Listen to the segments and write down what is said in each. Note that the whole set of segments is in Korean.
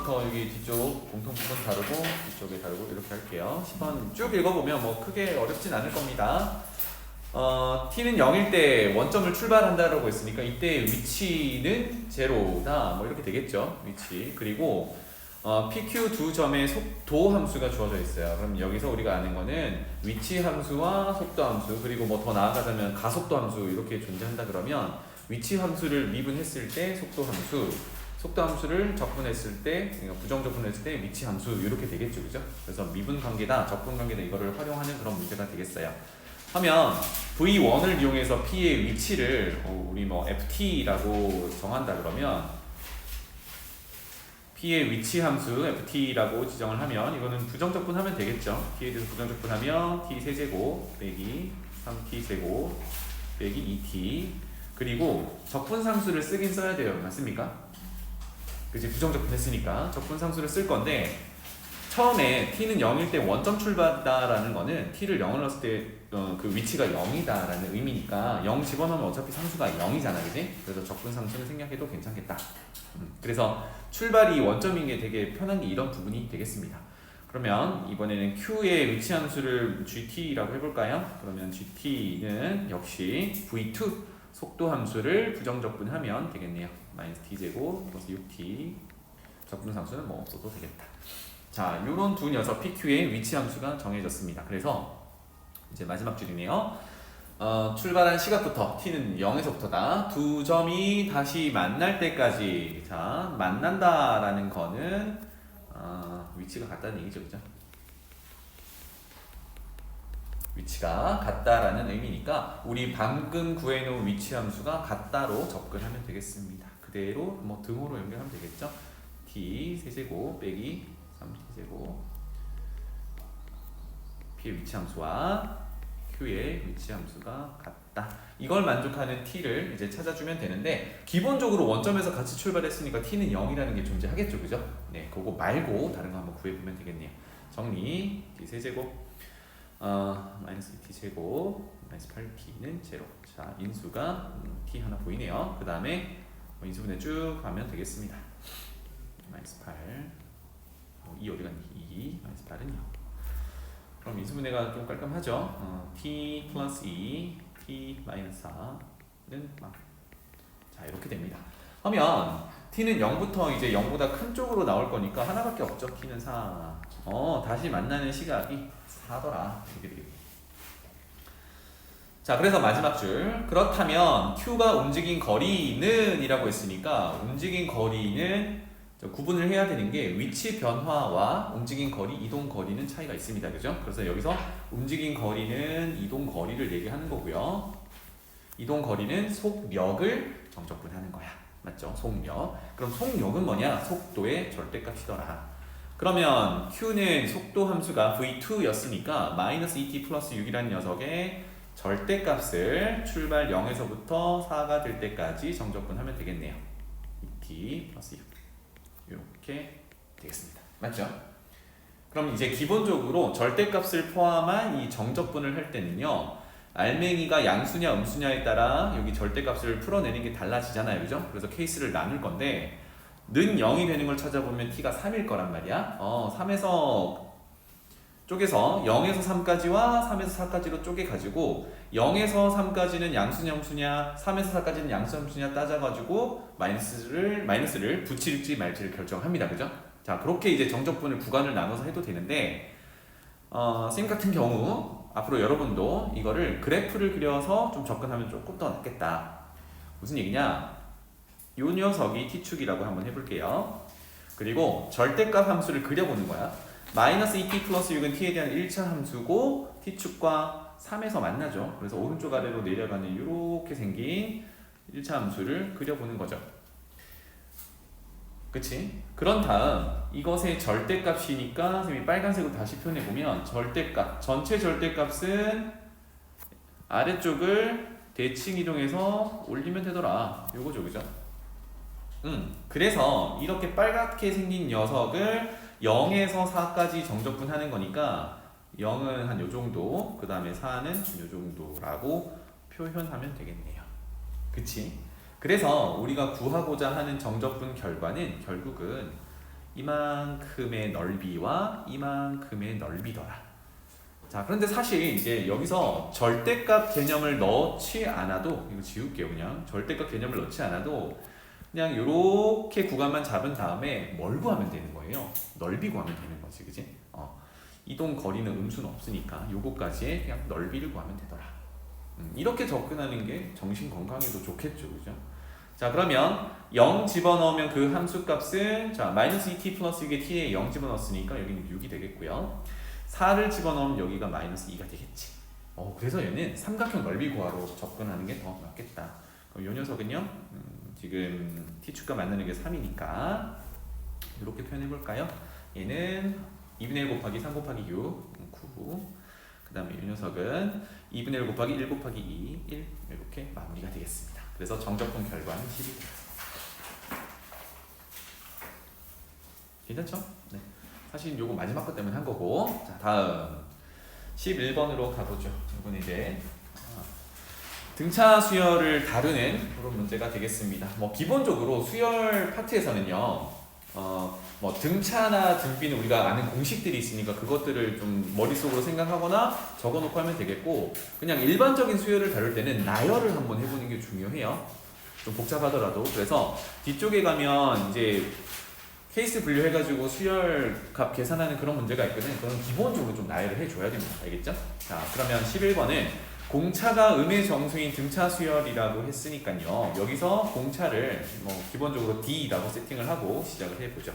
1번부터 여기 뒤쪽 공통 부분 다루고 뒤쪽에 다루고 이렇게 할게요. 10번 쭉 읽어보면 뭐 크게 어렵진 않을 겁니다. t는 0일 때 원점을 출발한다라고 했으니까 이때 위치는 제로다 뭐 이렇게 되겠죠. 위치. 그리고 PQ 두 점의 속도 함수가 주어져 있어요. 그럼 여기서 우리가 아는 거는 위치 함수와 속도 함수, 그리고 뭐 더 나아가자면 가속도 함수 이렇게 존재한다 그러면 위치 함수를 미분했을 때 속도 함수, 속도 함수를 적분했을 때, 그러니까 부정 적분했을 때 위치 함수 이렇게 되겠죠, 그죠? 그래서 미분 관계다, 적분 관계다 이거를 활용하는 그런 문제가 되겠어요. 하면 V1을 이용해서 P의 위치를 우리 뭐 FT라고 정한다 그러면 P의 위치 함수 FT라고 지정을 하면 이거는 부정적분하면 되겠죠. T에 대해서 부정적분하면 T 세제곱 빼기 3T 제곱 빼기 2T, 그리고 적분상수를 쓰긴 써야 돼요. 맞습니까? 그치, 부정적분 했으니까 적분상수를 쓸 건데 처음에 t는 0일 때 원점 출발이다라는 거는 t를 0을 넣었을 때 그 위치가 0이다라는 의미니까 0 집어넣으면 어차피 상수가 0이잖아, 그지? 그래서 적분상수는 생략해도 괜찮겠다. 그래서 출발이 원점인 게 되게 편한 게 이런 부분이 되겠습니다. 그러면 이번에는 q의 위치 함수를 gt라고 해볼까요? 그러면 gt는 역시 v2 속도 함수를 부정적분하면 되겠네요. 마이너스 t제곱 플러스 6t, 적분상수는 뭐 없어도 되겠다. 자, 요런 두 녀석 PQ의 위치 함수가 정해졌습니다. 그래서 이제 마지막 줄이네요. 출발한 시각부터 t는 0에서부터다. 두 점이 다시 만날 때까지. 자, 만난다라는 거는 위치가 같다는 얘기죠, 그죠? 위치가 같다라는 의미니까 우리 방금 구해놓은 위치 함수가 같다로 접근하면 되겠습니다. 그대로 뭐 등호로 연결하면 되겠죠? t 세제곱 빼기 3t제곱 p의 위치 함수와 q의 위치 함수가 같다. 이걸 만족하는 t를 이제 찾아주면 되는데 기본적으로 원점에서 같이 출발했으니까 t는 0이라는 게 존재하겠죠, 그죠? 네, 그거 말고 다른 거 한번 구해보면 되겠네요. 정리. t 세제곱 마이너스 2t제곱 마이너스 8t는 제로. 자, 인수가 t 하나 보이네요. 그 다음에 인수분해 쭉 가면 되겠습니다. 마이너스 8 2 어디 갔니? 2 마이너스 8은 0. 그럼 인수분해가 좀 깔끔하죠? t 플러스 2 t 마이너스 4는 막. 자, 이렇게 됩니다. 하면 t는 0부터 이제 0보다 큰 쪽으로 나올 거니까 하나밖에 없죠. t는 4. 다시 만나는 시각이 4더라. 이렇게 되겠네요. 자, 그래서 마지막 줄. 그렇다면 q가 움직인 거리는 이라고 했으니까 움직인 거리는 구분을 해야 되는 게 위치 변화와 움직인 거리, 이동 거리는 차이가 있습니다. 그죠? 그래서 여기서 움직인 거리는 이동 거리를 얘기하는 거고요. 이동 거리는 속력을 정적분하는 거야. 맞죠? 속력. 그럼 속력은 뭐냐? 속도의 절대값이더라. 그러면 q는 속도 함수가 v2였으니까 마이너스 2t 플러스 6이라는 녀석의 절대값을 출발 0에서부터 4가 될 때까지 정적분하면 되겠네요. 2t 플러스 6 이렇게 되겠습니다. 맞죠? 그럼 이제 기본적으로 절대값을 포함한 이 정적분을 할 때는요, 알맹이가 양수냐 음수냐에 따라 여기 절대값을 풀어내는 게 달라지잖아요, 그죠? 그래서 케이스를 나눌 건데 는 0이 되는 걸 찾아보면 t가 3일 거란 말이야. 3에서 쪼개서 0에서 3까지와 3에서 4까지로 쪼개가지고 0에서 3까지는 양수냐 음수냐, 3에서 4까지는 양수 음수냐 따져가지고 마이너스를 붙일지 말지를 결정합니다. 그죠? 자, 그렇게 이제 정적분을 구간을 나눠서 해도 되는데 쌤 같은 경우 앞으로 여러분도 이거를 그래프를 그려서 좀 접근하면 조금 더 낫겠다. 무슨 얘기냐? 요 녀석이 t축이라고 한번 해볼게요. 그리고 절대값 함수를 그려보는 거야. 마이너스 2t 플러스 6은 t에 대한 1차 함수고 t축과 3에서 만나죠. 그래서 오른쪽 아래로 내려가는 이렇게 생긴 1차 함수를 그려보는 거죠. 그치? 그런 다음 이것의 절대값이니까 선생님이 빨간색으로 다시 표현해보면 절대값, 전체 절대값은 아래쪽을 대칭 이동해서 올리면 되더라. 요거죠, 그죠? 그래서 이렇게 빨갛게 생긴 녀석을 0에서 4까지 정적분하는 거니까 0은 한 요정도, 그 다음에 4는 요정도라고 표현하면 되겠네요. 그치? 그래서 우리가 구하고자 하는 정적분 결과는 결국은 이만큼의 넓이와 이만큼의 넓이더라. 자, 그런데 사실 이제 여기서 절대값 개념을 넣지 않아도, 이거 지울게요. 그냥 절대값 개념을 넣지 않아도 그냥 이렇게 구간만 잡은 다음에 뭘 구하면 되는 거예요? 넓이 구하면 되는 거지, 그지? 이동 거리는 음수는 없으니까 요거까지의 그냥 넓이를 구하면 되더라. 이렇게 접근하는 게 정신 건강에도 좋겠죠, 그죠? 자, 그러면 0 집어넣으면 그 함수 값은, 자, 마이너스 2t 플러스 6에 t에 0 집어넣었으니까 여기는 6이 되겠고요. 4를 집어넣으면 여기가 마이너스 2가 되겠지. 그래서 얘는 삼각형 넓이 구하러 접근하는 게 더 맞겠다. 그럼 이 녀석은요, 지금 t축과 만나는 게 3이니까 이렇게 표현해 볼까요? 얘는 2분의 1 곱하기 3 곱하기 6, 9. 그 다음에 이 녀석은 2분의 1 곱하기 1 곱하기 2, 1. 이렇게 마무리가 되겠습니다. 그래서 정적분 결과는 10이 돼요. 괜찮죠? 네. 사실 요거 마지막 것 때문에 한 거고. 자, 다음 11번으로 가보죠. 이건 이제 등차 수열을 다루는 그런 문제가 되겠습니다. 기본적으로 수열 파트에서는요, 등차나 등비는 우리가 아는 공식들이 있으니까 그것들을 좀 머릿속으로 생각하거나 적어놓고 하면 되겠고, 그냥 일반적인 수열을 다룰 때는 나열을 한번 해보는 게 중요해요. 좀 복잡하더라도. 그래서 뒤쪽에 가면 이제 케이스 분류해가지고 수열값 계산하는 그런 문제가 있거든. 그건 기본적으로 좀 나열을 해줘야 됩니다. 알겠죠? 자, 그러면 11번은 공차가 음의 정수인 등차 수열이라고 했으니까요. 여기서 공차를 기본적으로 D라고 세팅을 하고 시작을 해보죠.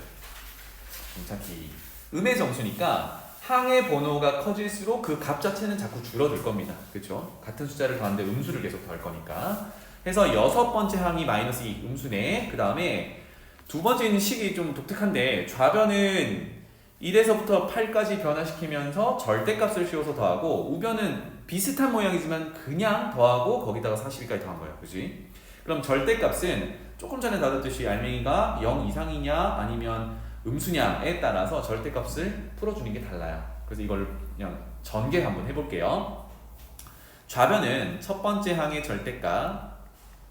공차 D. 음의 정수니까 항의 번호가 커질수록 그 값 자체는 자꾸 줄어들 겁니다. 그렇죠? 같은 숫자를 더하는데 음수를 계속 더할 거니까. 해서 6번째 항이 마이너스 2 음수네. 그 다음에 두 번째는 식이 좀 독특한데, 좌변은 1에서부터 8까지 변화시키면서 절대값을 씌워서 더하고, 우변은 비슷한 모양이지만 그냥 더하고 거기다가 42까지 더한 거예요. 그지? 그럼 절대값은 조금 전에 다뤘듯이 알맹이가 0 이상이냐 아니면 음수냐에 따라서 절대값을 풀어주는 게 달라요. 그래서 이걸 그냥 전개 한번 해볼게요. 좌변은 첫 번째 항의 절대값,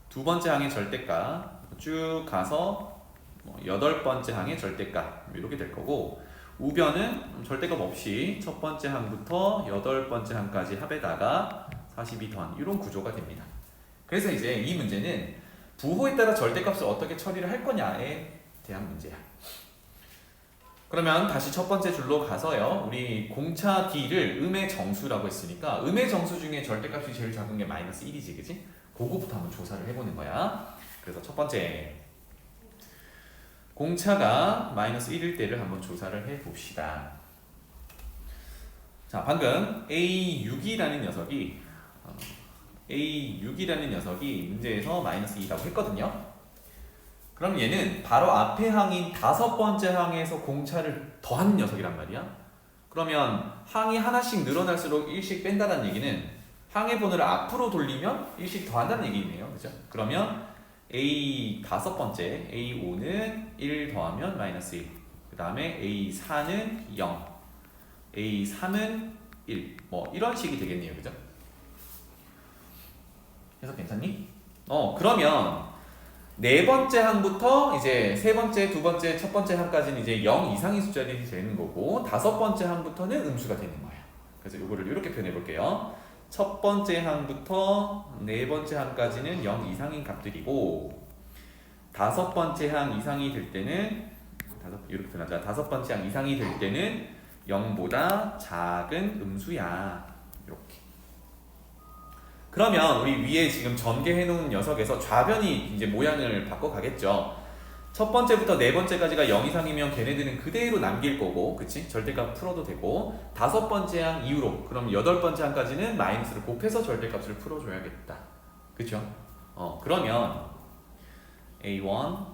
두 번째 항의 절대값 쭉 가서 8번째 항의 절대값 이렇게 될 거고, 우변은 절대값 없이 첫 번째 항부터 8번째 항까지 합에다가 42 더한 이런 구조가 됩니다. 그래서 이제 이 문제는 부호에 따라 절대값을 어떻게 처리를 할 거냐에 대한 문제야. 그러면 다시 첫 번째 줄로 가서요, 우리 공차 D를 음의 정수라고 했으니까 음의 정수 중에 절대값이 제일 작은 게 마이너스 1이지, 그지? 그거부터 한번 조사를 해보는 거야. 그래서 첫 번째, 공차가 마이너스 1일 때를 한번 조사를 해봅시다. 자, 방금 A6이라는 녀석이 문제에서 마이너스 2라고 했거든요. 그럼 얘는 바로 앞에 항인 5번째 항에서 공차를 더하는 녀석이란 말이야. 그러면 항이 하나씩 늘어날수록 1씩 뺀다는 얘기는 항의 번호를 앞으로 돌리면 1씩 더한다는 얘기네요. 그죠? 그러면 A5번째, A5는 1 더하면 마이너스 1. 그 다음에 A4는 0. A3은 1. 이런 식이 되겠네요. 그죠? 해석 괜찮니? 그러면 네 번째 항부터 이제 세 번째, 두 번째, 첫 번째 항까지는 이제 0 이상의 숫자들이 되는 거고, 5번째 항부터는 음수가 되는 거예요. 그래서 이거를 이렇게 표현해 볼게요. 첫 번째 항부터 네 번째 항까지는 0 이상인 값들이고, 5번째 항 이상이 될 때는 이렇게 표현하자. 5번째 항 이상이 될 때는 0보다 작은 음수야. 이렇게. 그러면 우리 위에 지금 전개해 놓은 녀석에서 좌변이 이제 모양을 바꿔 가겠죠. 첫 번째부터 네 번째까지가 0 이상이면 걔네들은 그대로 남길 거고, 그치? 절대값 풀어도 되고, 5번째 항 이후로, 그럼 8번째 항까지는 마이너스를 곱해서 절대값을 풀어줘야겠다. 그쵸? 그러면 A1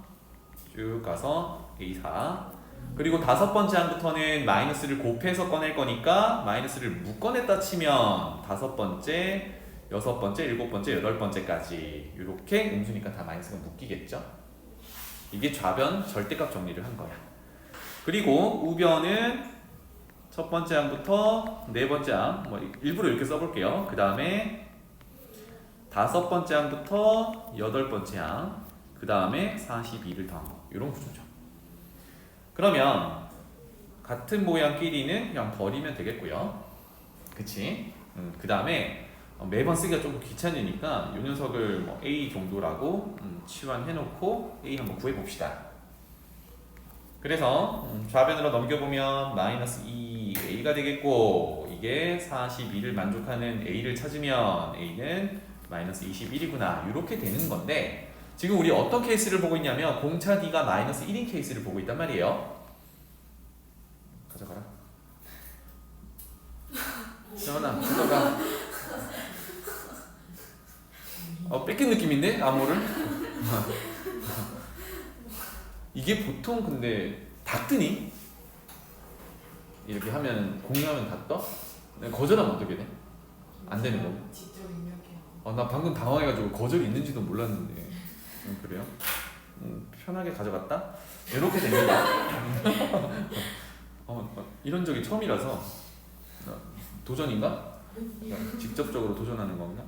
쭉 가서 A4, 그리고 5번째 항부터는 마이너스를 곱해서 꺼낼 거니까 마이너스를 묶어냈다 치면 5번째, 6번째, 7번째, 8번째까지 이렇게 음수니까 다 마이너스가 묶이겠죠? 이게 좌변 절대값 정리를 한 거야. 그리고 우변은 첫 번째 항부터 네 번째 항, 일부러 이렇게 써볼게요. 그 다음에 5번째 항부터 8번째 항, 그 다음에 42를 더한 거. 이런 구조죠. 그러면 같은 모양끼리는 그냥 버리면 되겠고요. 그치? 그 다음에 매번 쓰기가 좀 귀찮으니까 이 녀석을 뭐 A 정도라고 치환해놓고 A 한번 구해봅시다. 그래서 좌변으로 넘겨보면 마이너스 2A가 되겠고, 이게 42를 만족하는 A를 찾으면 A는 마이너스 21이구나, 이렇게 되는 건데, 지금 우리 어떤 케이스를 보고 있냐면 공차 D가 마이너스 1인 케이스를 보고 있단 말이에요. 가져가라. 정원아, 가져가. 뺏긴 느낌인데? 암호를? 이게 보통 근데 다 뜨니? 이렇게 하면 공유하면 다 떠? 거절하면 어떻게 돼? 안 되는 거? 직접 입력해요. 나 방금 당황해가지고 거절이 있는지도 몰랐는데. 그래요? 편하게 가져갔다? 이렇게 됩니다. 이런 적이 처음이라서 도전인가? 직접적으로 도전하는 건가?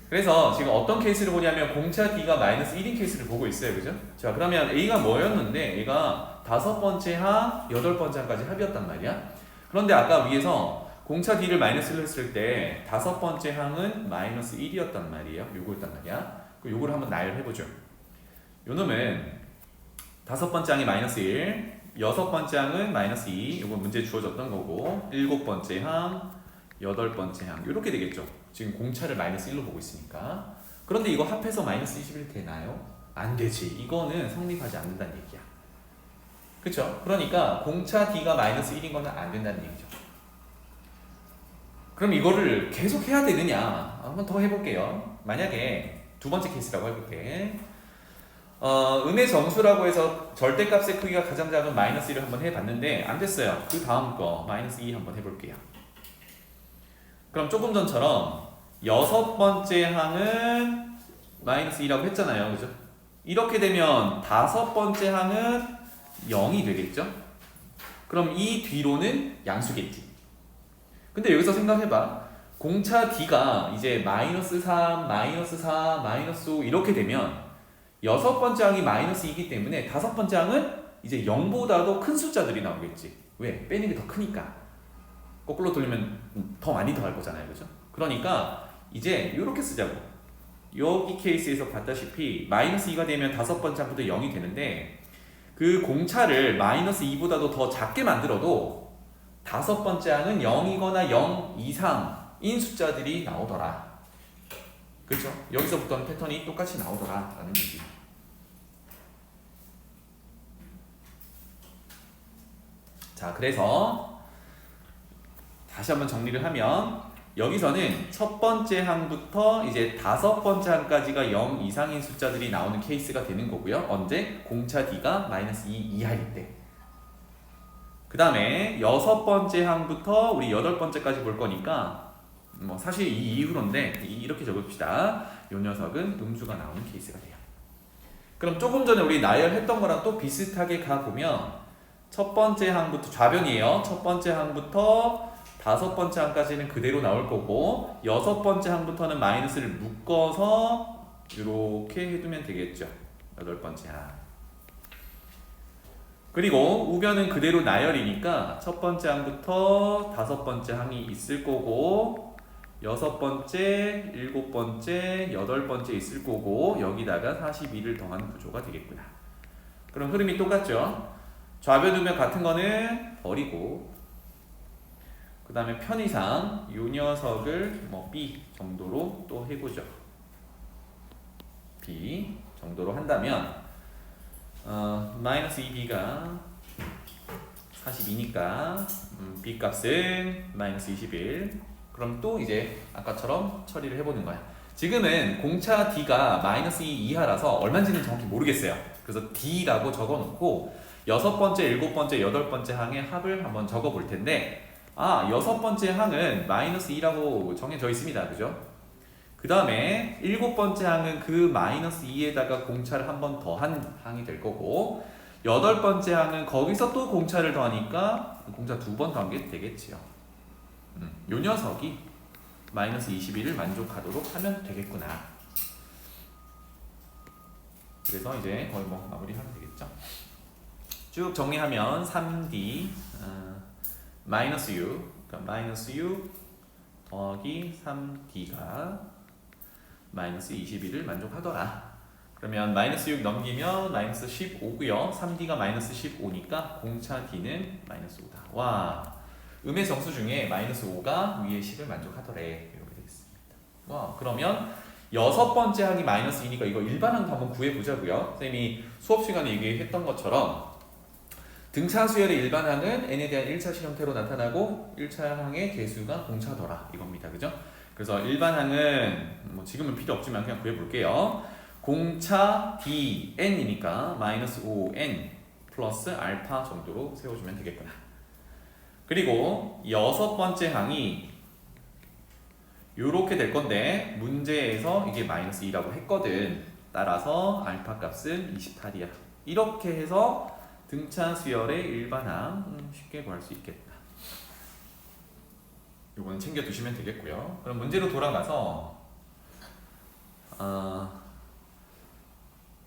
그래서 지금 어떤 케이스를 보냐면 공차 D가 마이너스 1인 케이스를 보고 있어요. 그죠? 자, 그러면 A가 뭐였는데 A가 5번째 항, 8번째 항까지 합이었단 말이야. 그런데 아까 위에서 공차 D를 마이너스를 했을 때 5번째 항은 마이너스 1이었단 말이에요. 요거였단 말이야. 요거를 한번 나열해보죠. 요 놈은 5번째 항이 마이너스 1, 6번째 항은 마이너스 2, 요거 문제 주어졌던 거고, 7번째 항, 8번째 항, 요렇게 되겠죠. 지금 공차를 마이너스 1로 보고 있으니까. 그런데 이거 합해서 마이너스 21 되나요? 안 되지. 이거는 성립하지 않는다는 얘기야. 그쵸? 그러니까 공차 D가 마이너스 1인 거는 안 된다는 얘기죠. 그럼 이거를 계속 해야 되느냐? 한번 더 해볼게요. 만약에 두 번째 케이스라고 해볼게. 음의 정수라고 해서 절대값의 크기가 가장 작은 마이너스 1을 한번 해봤는데 안 됐어요. 그 다음 거 마이너스 2 한번 해볼게요. 그럼 조금 전처럼 6번째 항은 마이너스 2라고 했잖아요. 그죠? 이렇게 되면 5번째 항은 0이 되겠죠? 그럼 이 뒤로는 양수겠지. 근데 여기서 생각해봐. 공차 D가 이제 마이너스 3, 마이너스 4, 마이너스 5 이렇게 되면 6번째 항이 마이너스 2이기 때문에 5번째 항은 이제 0보다도 큰 숫자들이 나오겠지. 왜? 빼는 게 더 크니까. 거꾸로 돌리면 더 많이 더할 거잖아요. 그죠? 그러니까 이제 이렇게 쓰자고. 여기 케이스에서 봤다시피 마이너스 2가 되면 5번째 항부터 0이 되는데 그 공차를 마이너스 2보다도 더 작게 만들어도 5번째 항은 0이거나 0 이상인 숫자들이 나오더라. 그렇죠? 여기서부터는 패턴이 똑같이 나오더라 라는 얘기. 자, 그래서 다시 한번 정리를 하면 여기서는 첫 번째 항부터 이제 5번째 항까지가 0 이상인 숫자들이 나오는 케이스가 되는 거고요. 언제? 공차 D가 마이너스 2 이하일 때. 그 다음에 6번째 항부터 우리 8번째까지 볼 거니까 뭐 사실 이 이후로인데 이렇게 적읍시다. 이 녀석은 음수가 나오는 케이스가 돼요. 그럼 조금 전에 우리 나열했던 거랑 또 비슷하게 가보면 첫 번째 항부터 좌변이에요. 첫 번째 항부터 5번째 항까지는 그대로 나올 거고 6번째 항부터는 마이너스를 묶어서 이렇게 해두면 되겠죠. 8번째 항. 그리고 우변은 그대로 나열이니까 첫 번째 항부터 5번째 항이 있을 거고 6번째, 7번째, 8번째 있을 거고 여기다가 42를 더한 구조가 되겠구나. 그럼 흐름이 똑같죠? 좌변 우변 같은 거는 버리고 그 다음에 편의상 이 녀석을 뭐 B 정도로 또 해보죠. B 정도로 한다면 마이너스 2B가 42니까 B 값은 마이너스 21. 그럼 또 이제 아까처럼 처리를 해보는 거야. 지금은 공차 D가 마이너스 2 이하라서 얼마인지는 정확히 모르겠어요. 그래서 D라고 적어놓고 6번째, 7번째, 8번째 항의 합을 한번 적어볼 텐데 6번째 항은 마이너스 2라고 정해져 있습니다. 그죠? 그 다음에 7번째 항은 그 마이너스 2에다가 공차를 한 번 더한 항이 될 거고 8번째 항은 거기서 또 공차를 더하니까 공차 2번 더한 게 되겠지요. 요 녀석이 마이너스 21을 만족하도록 하면 되겠구나. 그래서 이제 거의 뭐 마무리하면 되겠죠. 쭉 정리하면 3D 마이너스 U, 그러니까 마이너스 U 더하기 3D가 마이너스 21을 만족하더라. 그러면 마이너스 6 넘기면 마이너스 15고요. 3D가 마이너스 15니까 공차 D는 마이너스 5다. 와, 음의 정수 중에 마이너스 5가 위의 식을 만족하더래. 이렇게 되겠습니다. 와, 그러면 여섯 번째 항이 마이너스 2니까 이거 일반항도 한번 구해보자고요. 선생님이 수업 시간에 얘기했던 것처럼 등차 수열의 일반항은 n에 대한 1차식 형태로 나타나고 1차 항의 개수가 공차더라. 이겁니다. 그죠? 그래서 일반항은 뭐 지금은 필요 없지만 그냥 구해볼게요. 공차 dn이니까 마이너스 5n 플러스 알파 정도로 세워주면 되겠구나. 그리고 여섯 번째 항이 요렇게 될 건데 문제에서 이게 마이너스 2라고 했거든. 따라서 알파 값은 28이야. 이렇게 해서 등차 수열의 일반항 쉽게 구할 수 있겠다. 요거는 챙겨두시면 되겠고요. 그럼 문제로 돌아가서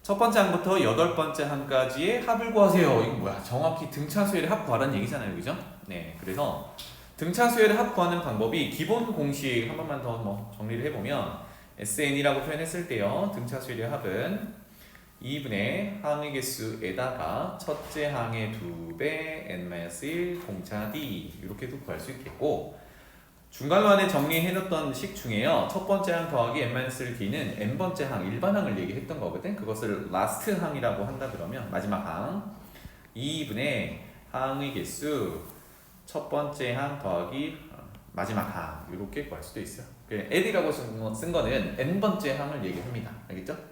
첫 번째 항부터 여덟 번째 항까지의 합을 구하세요. 이거 뭐야? 정확히 등차 수열의 합 구하라는 얘기잖아요. 그죠? 네, 그래서 등차 수열의 합 구하는 방법이 기본 공식 한 번만 더 뭐 정리를 해보면 SN이라고 표현했을 때요. 등차 수열의 합은 2분의 항의 개수에다가 첫째 항의 2배 n-1 공차 d 이렇게도 구할 수 있겠고 중간란에 정리해놨던 식 중에요. 첫 번째 항 더하기 n-1 d는 n번째 항, 일반항을 얘기했던 거거든. 그것을 라스트 항이라고 한다 그러면 마지막 항 2분의 항의 개수 첫 번째 항 더하기 마지막 항 이렇게 구할 수도 있어요. n이라고 쓴 거는 n번째 항을 얘기합니다. 알겠죠?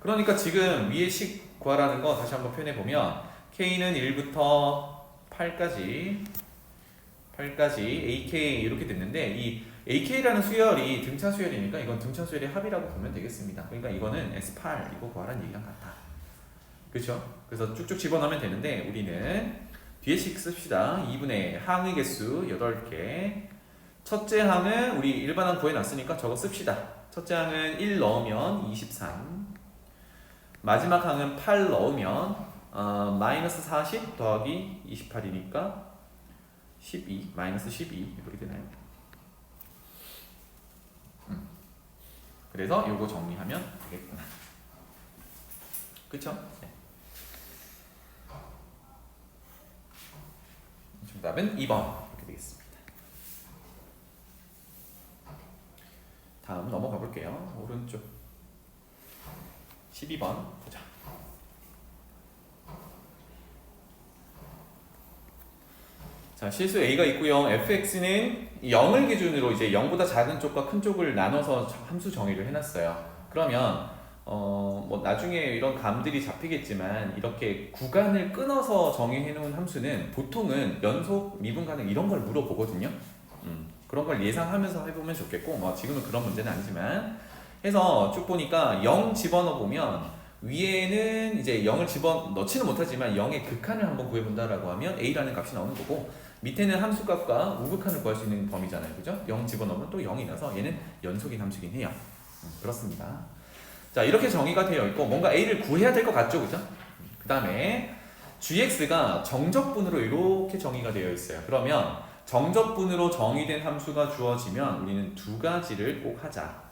그러니까 지금 위에 식 구하라는 거 다시 한번 표현해 보면 k는 1부터 8까지 AK 이렇게 됐는데 이 AK라는 수열이 등차 수열이니까 이건 등차 수열의 합이라고 보면 되겠습니다. 그러니까 이거는 S8 이거 구하라는 얘기랑 같아. 그렇죠? 그래서 쭉쭉 집어넣으면 되는데 우리는 뒤에 식 씁시다. 2분의 항의 개수 8개. 첫째 항은 우리 일반항 구해놨으니까 저거 씁시다. 첫째 항은 1 넣으면 23. 마지막 항은 8 넣으면 마이너스 40 더하기 28이니까 12, 마이너스 12 이렇게 되나요? 그래서 요거 정리하면 되겠구나. 그쵸? 네. 정답은 2번 이렇게 되겠습니다. 다음 넘어가 볼게요. 오른쪽 12번 보자. 자, 실수 A가 있고요. fx는 0을 기준으로 이제 0보다 작은 쪽과 큰 쪽을 나눠서 함수 정의를 해놨어요. 그러면 뭐 나중에 이런 감들이 잡히겠지만 이렇게 구간을 끊어서 정의해놓은 함수는 보통은 연속, 미분 가능 이런 걸 물어보거든요. 그런 걸 예상하면서 해보면 좋겠고 뭐 지금은 그런 문제는 아니지만 해서 쭉 보니까 0 집어넣어 보면 위에는 이제 0을 집어넣지는 못하지만 0의 극한을 한번 구해본다라고 하면 A라는 값이 나오는 거고 밑에는 함수값과 우극한을 구할 수 있는 범위잖아요. 그죠? 0 집어넣으면 또 0이 나서 얘는 연속인 함수긴 해요. 그렇습니다. 자, 이렇게 정의가 되어 있고 뭔가 A를 구해야 될 것 같죠? 그죠? 그 다음에 gx가 정적분으로 이렇게 정의가 되어 있어요. 그러면 정적분으로 정의된 함수가 주어지면 우리는 두 가지를 꼭 하자.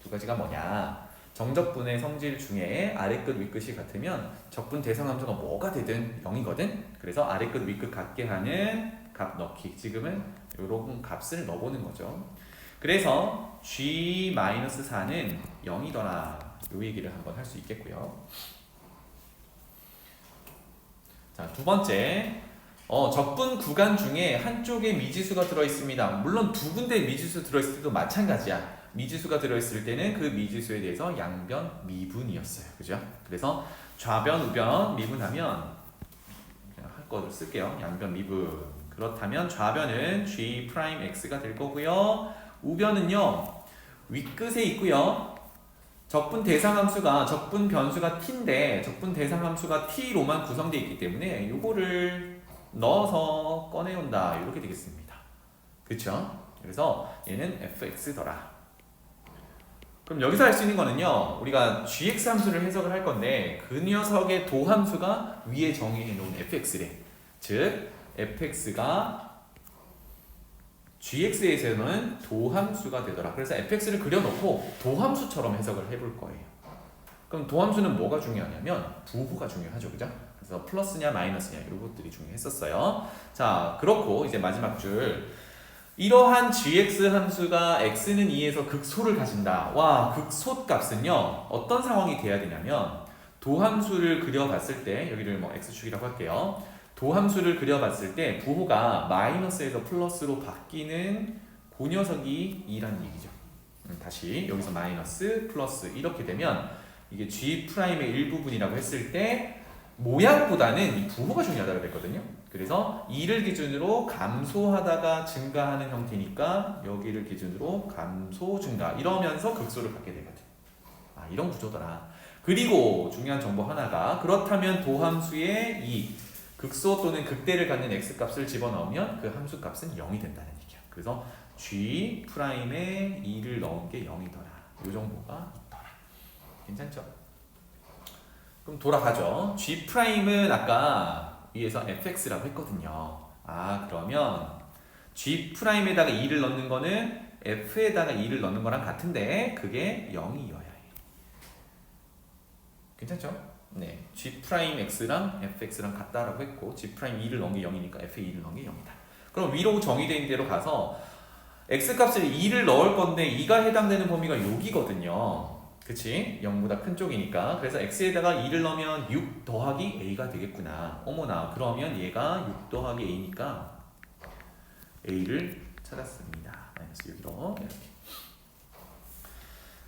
두 가지가 뭐냐? 정적분의 성질 중에 아래끝 윗끝이 같으면 적분 대상 함수가 뭐가 되든 0이거든. 그래서 아래끝 윗끝 같게 하는 값 넣기. 지금은 이런 값을 넣어보는 거죠. 그래서 g-4는 0이더라. 이 얘기를 한번 할 수 있겠고요. 자, 두 번째. 적분 구간 중에 한쪽에 미지수가 들어있습니다. 물론 두 군데 미지수 들어있을 때도 마찬가지야. 미지수가 들어있을 때는 그 미지수에 대해서 양변 미분이었어요. 그죠? 그래서 좌변, 우변 미분하면 그냥 할 거를 쓸게요. 양변 미분. 그렇다면 좌변은 g'x가 될 거고요. 우변은요. 윗끝에 있고요. 적분 대상 함수가 적분 변수가 t인데 적분 대상 함수가 t로만 구성되어 있기 때문에 요거를 넣어서 꺼내온다. 이렇게 되겠습니다. 그쵸? 그래서 얘는 fx더라. 그럼 여기서 할 수 있는 거는요. 우리가 gx 함수를 해석을 할 건데 그 녀석의 도함수가 위에 정의해 놓은 fx래. 즉 fx가 gx에서는 도함수가 되더라. 그래서 fx를 그려놓고 도함수처럼 해석을 해볼 거예요. 그럼 도함수는 뭐가 중요하냐면 부호가 중요하죠. 그죠? 그래서 플러스냐 마이너스냐 이런 것들이 중요했었어요. 자, 그렇고 이제 마지막 줄 이러한 gx 함수가 x는 2에서 극소를 가진다. 와, 극소 값은요 어떤 상황이 돼야 되냐면 도함수를 그려봤을 때 여기를 뭐 x축이라고 할게요. 도함수를 그려봤을 때 부호가 마이너스에서 플러스로 바뀌는 그 녀석이 2라는 얘기죠. 다시 여기서 마이너스 플러스 이렇게 되면 이게 g'의 일부분이라고 했을 때 모양보다는 이 부호가 중요하다고 그랬거든요. 그래서 2를 기준으로 감소하다가 증가하는 형태니까 여기를 기준으로 감소 증가 이러면서 극소를 갖게 되거든. 아, 이런 구조더라. 그리고 중요한 정보 하나가 그렇다면 도함수의 이 극소 또는 극대를 갖는 x값을 집어넣으면 그 함수 값은 0이 된다는 얘기야. 그래서 g'에 2를 넣은 게 0이더라. 이 정보가 있더라. 괜찮죠? 그럼 돌아가죠. g'은 아까 위에서 fx라고 했거든요. 아, 그러면 g'에다가 2를 넣는 거는 f에다가 2를 넣는 거랑 같은데 그게 0이어야 해. 괜찮죠? 네, g'x랑 fx랑 같다라고 했고 g'2를 넣은 게 0이니까 f에 2를 넣은 게 0이다. 그럼 위로 정의된 대로 가서 x값을 2를 넣을 건데 2가 해당되는 범위가 여기거든요. 그치? 0보다 큰 쪽이니까. 그래서 x에다가 2를 넣으면 6 더하기 a가 되겠구나. 어머나, 그러면 얘가 6 더하기 a니까 a를 찾았습니다. 마이너스 6으로 이렇게.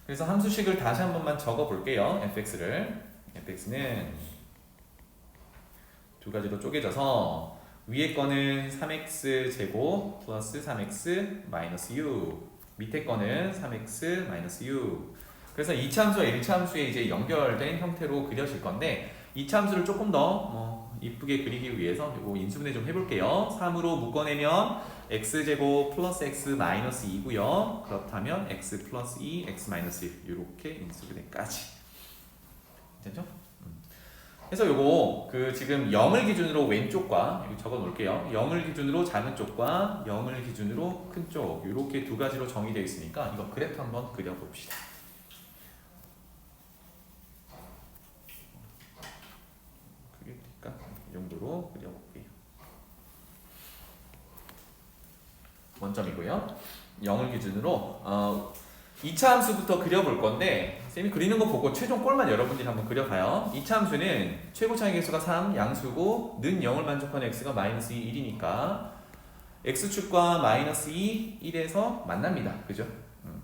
그래서 함수식을 다시 한 번만 적어 볼게요. fx는 두 가지로 쪼개져서 위에 거는 3x 제곱 플러스 3x 마이너스 6, 밑에 거는 3x 마이너스 6. 그래서 2차 함수와 1차 함수에 이제 연결된 형태로 그려질 건데 2차 함수를 조금 더 이쁘게 그리기 위해서 이거 인수분해 좀 해볼게요. 3으로 묶어내면 x제곱 플러스 x 마이너스 2고요. 그렇다면 x 플러스 2, x 마이너스 1 이렇게 인수분해까지. 괜찮죠? 그래서 요거 그 지금 0을 기준으로 왼쪽과 여기 적어 놓을게요. 0을 기준으로 작은 쪽과 0을 기준으로 큰 쪽 이렇게 두 가지로 정의되어 있으니까 이거 그래프 한번 그려봅시다. 크게 될까? 이 정도로 그려볼게요. 원점이고요. 0을 기준으로 2차 함수부터 그려볼 건데 쌤이 그리는 거 보고 최종 꼴만 여러분들이 한번 그려봐요. 2차 함수는 최고 차이 개수가 3, 양수고 는 0을 만족하는 x가 마이너스 2, 1이니까 x축과 마이너스 2, 1에서 만납니다. 그죠?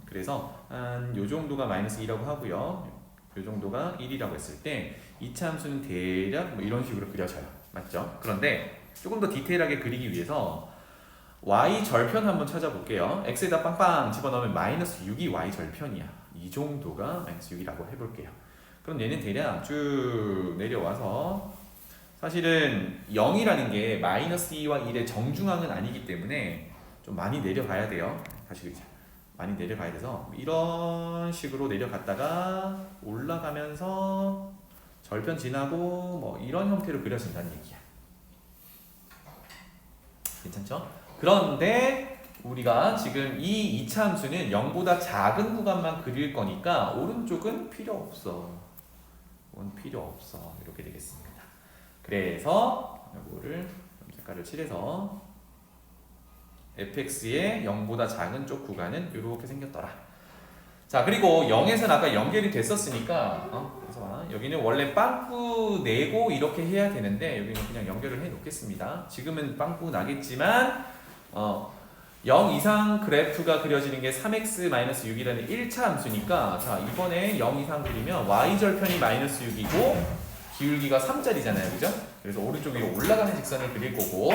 그래서 한 요 정도가 마이너스 2라고 하고요. 요 정도가 1이라고 했을 때 2차 함수는 대략 뭐 이런 식으로 그려져요. 맞죠? 그런데 조금 더 디테일하게 그리기 위해서 y 절편 한번 찾아볼게요. x에다 빵빵 집어넣으면 마이너스 6이 y 절편이야. 이 정도가 마이너스 6이라고 해볼게요. 그럼 얘는 대략 쭉 내려와서 사실은 0이라는 게 마이너스 2와 1의 정중앙은 아니기 때문에 좀 많이 내려가야 돼요. 다시 그리자. 많이 내려가야 돼서 이런 식으로 내려갔다가 올라가면서 절편 지나고 뭐 이런 형태로 그려진다는 얘기야. 괜찮죠? 그런데 우리가 지금 이 2차 함수는 0보다 작은 구간만 그릴 거니까 오른쪽은 필요 없어. 이건 필요 없어. 이렇게 되겠습니다. 그래서 이거를 색깔을 칠해서 fx의 0보다 작은 쪽 구간은 이렇게 생겼더라. 자, 그리고 0에서는 아까 연결이 됐었으니까 그래서 여기는 원래 빵꾸 내고 이렇게 해야 되는데 여기는 그냥 연결을 해 놓겠습니다. 지금은 빵꾸 나겠지만 0 이상 그래프가 그려지는 게 3x-6이라는 1차 함수니까 자, 이번에 0 이상 그리면 y절편이 마이너스 6이고 기울기가 3짜리잖아요. 그죠? 그래서 오른쪽 위로 올라가는 직선을 그릴 거고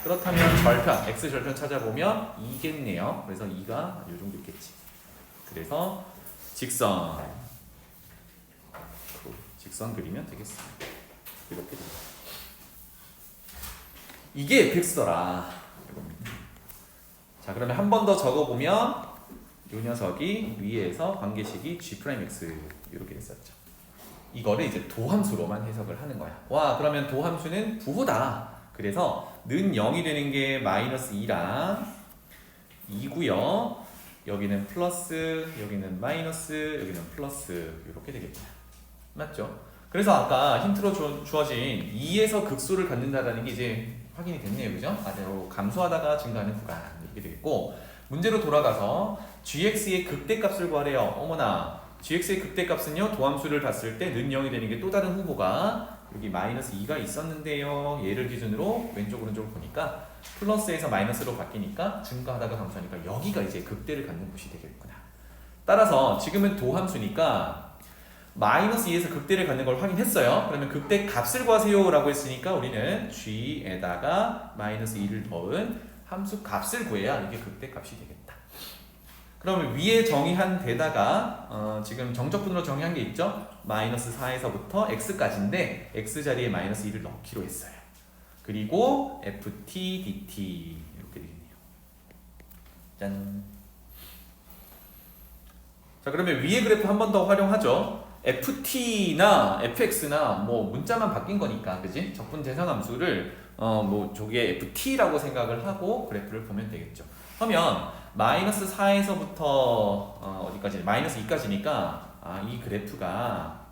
그렇다면 절편, x절편 찾아보면 2겠네요. 그래서 2가 이 정도 있겠지. 그래서 직선 그리면 되겠습니다. 이렇게 됩니다. 이게 fx더라. 자, 그러면 한 번 더 적어보면 이 녀석이 위에서 관계식이 G'X 이렇게 됐었죠. 이거를 이제 도함수로만 해석을 하는 거야. 와, 그러면 도함수는 부호다. 그래서 는 0이 되는 게 마이너스 2랑 2고요. 여기는 플러스, 여기는 마이너스, 여기는 플러스 이렇게 되겠다. 맞죠? 그래서 아까 힌트로 주어진 2에서 극소를 갖는다라는 게 이제 확인이 됐네요. 그죠? 아래로 감소하다가 증가하는 구간 이렇게 되겠고, 문제로 돌아가서 gx의 극대값을 구하래요. 어머나, gx의 극대값은요, 도함수를 봤을 때 는 0이 되는 게 또 다른 후보가 여기 마이너스 2가 있었는데요. 얘를 기준으로 왼쪽 오른쪽을 보니까 플러스에서 마이너스로 바뀌니까 증가하다가 감소하니까 여기가 이제 극대를 갖는 곳이 되겠구나. 따라서 지금은 도함수니까 마이너스 2에서 극대를 갖는 걸 확인했어요. 그러면 극대 값을 구하세요 라고 했으니까 우리는 g에다가 마이너스 2를 넣은 함수 값을 구해야 이게 극대 값이 되겠다. 그러면 위에 정의한 데다가 지금 정적분으로 정의한 게 있죠? 마이너스 4에서부터 x까지인데 x 자리에 마이너스 2를 넣기로 했어요. 그리고 ft dt 이렇게 되겠네요. 짠. 자, 그러면 위에 그래프 한 번 더 활용하죠. ft나 fx나 뭐 문자만 바뀐 거니까, 그지? 적분 대상함수를 뭐 저게 ft라고 생각을 하고 그래프를 보면 되겠죠. 그러면 마이너스 4에서부터 어디까지? 마이너스 2까지니까 이 그래프가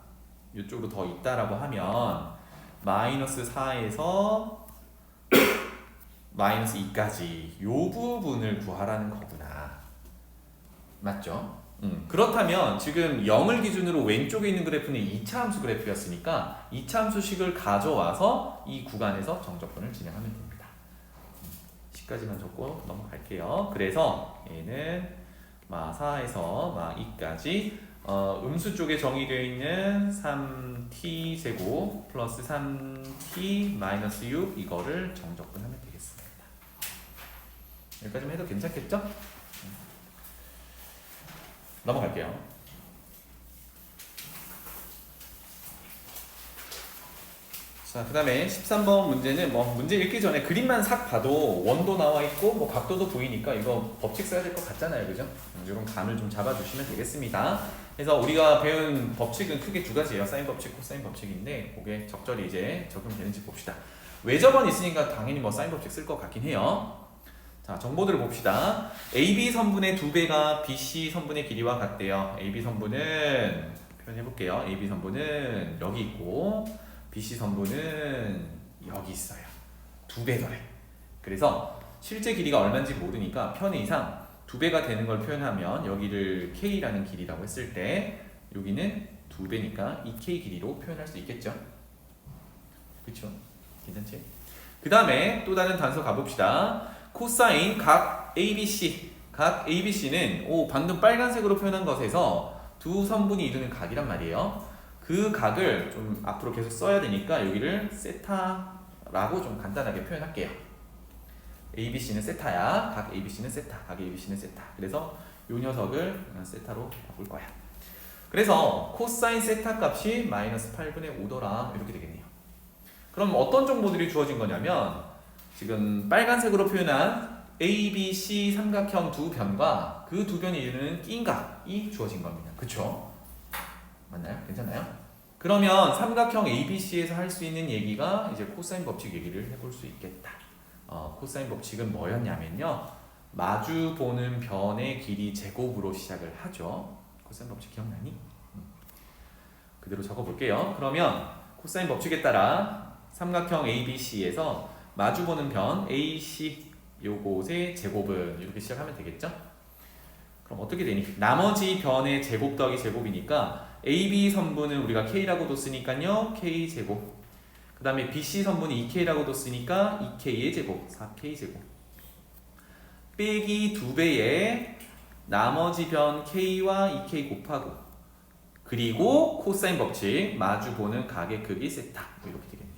이쪽으로 더 있다라고 하면 마이너스 4에서 마이너스 2까지 요 부분을 구하라는 거구나. 맞죠? 그렇다면 지금 0을 기준으로 왼쪽에 있는 그래프는 2차 함수 그래프였으니까 2차 함수식을 가져와서 이 구간에서 정적분을 진행하면 됩니다. 10까지만 적고 넘어갈게요. 그래서 얘는 마 4에서 마 2까지 음수 쪽에 정의되어 있는 3t 제곱 플러스 3t 마이너스 6 이거를 정적분하면 되겠습니다. 여기까지만 해도 괜찮겠죠? 넘어갈게요. 자, 그 다음에 13번 문제는 뭐 문제 읽기 전에 그림만 싹 봐도 원도 나와 있고 뭐 각도도 보이니까 이거 법칙 써야 될 것 같잖아요. 그죠? 이런 감을 좀 잡아주시면 되겠습니다. 그래서 우리가 배운 법칙은 크게 두 가지예요. 사인 법칙, 코사인 법칙인데 그게 적절히 이제 적용되는지 봅시다. 외접은 있으니까 당연히 뭐 사인 법칙 쓸 것 같긴 해요. 자, 정보들을 봅시다. AB 선분의 2배가 BC 선분의 길이와 같대요. AB 선분은 표현해볼게요. AB 선분은 여기 있고 BC 선분은 여기 있어요. 2배더래. 그래서 실제 길이가 얼마인지 모르니까 편의상 2배가 되는 걸 표현하면 여기를 K라는 길이라고 했을 때 여기는 2배니까 이 K 길이로 표현할 수 있겠죠? 그쵸? 괜찮지? 그 다음에 또 다른 단서 가봅시다. 코사인 각 ABC. 각 ABC는 방금 빨간색으로 표현한 것에서 두 선분이 이루는 각이란 말이에요. 그 각을 좀 앞으로 계속 써야 되니까 여기를 세타라고 좀 간단하게 표현할게요. ABC는 세타야. 각 ABC는 세타. 각 ABC는 세타. 그래서 이 녀석을 세타로 바꿀 거야. 그래서 코사인 세타 값이 마이너스 8분의 5더라 이렇게 되겠네요. 그럼 어떤 정보들이 주어진 거냐면 지금 빨간색으로 표현한 ABC 삼각형 두 변과 그 두 변이 이루는 끼인각이 주어진 겁니다. 그쵸? 맞나요? 괜찮아요? 그러면 삼각형 ABC에서 할 수 있는 얘기가 이제 코사인 법칙 얘기를 해볼 수 있겠다. 코사인 법칙은 뭐였냐면요. 마주 보는 변의 길이 제곱으로 시작을 하죠. 코사인 법칙 기억나니? 그대로 적어볼게요. 그러면 코사인 법칙에 따라 삼각형 ABC에서 마주 보는 변 AC 요것의 제곱은 이렇게 시작하면 되겠죠? 그럼 어떻게 되니? 나머지 변의 제곱 더하기 제곱이니까 AB 선분은 우리가 K라고도 쓰니까요. K제곱. 그 다음에 BC 선분이 2K라고도 쓰니까 2K의 제곱. 4K 제곱. 빼기 2배의 나머지 변 K와 2K 곱하고 그리고 코사인 법칙 마주 보는 각의 크기 세타. 이렇게 되겠네요.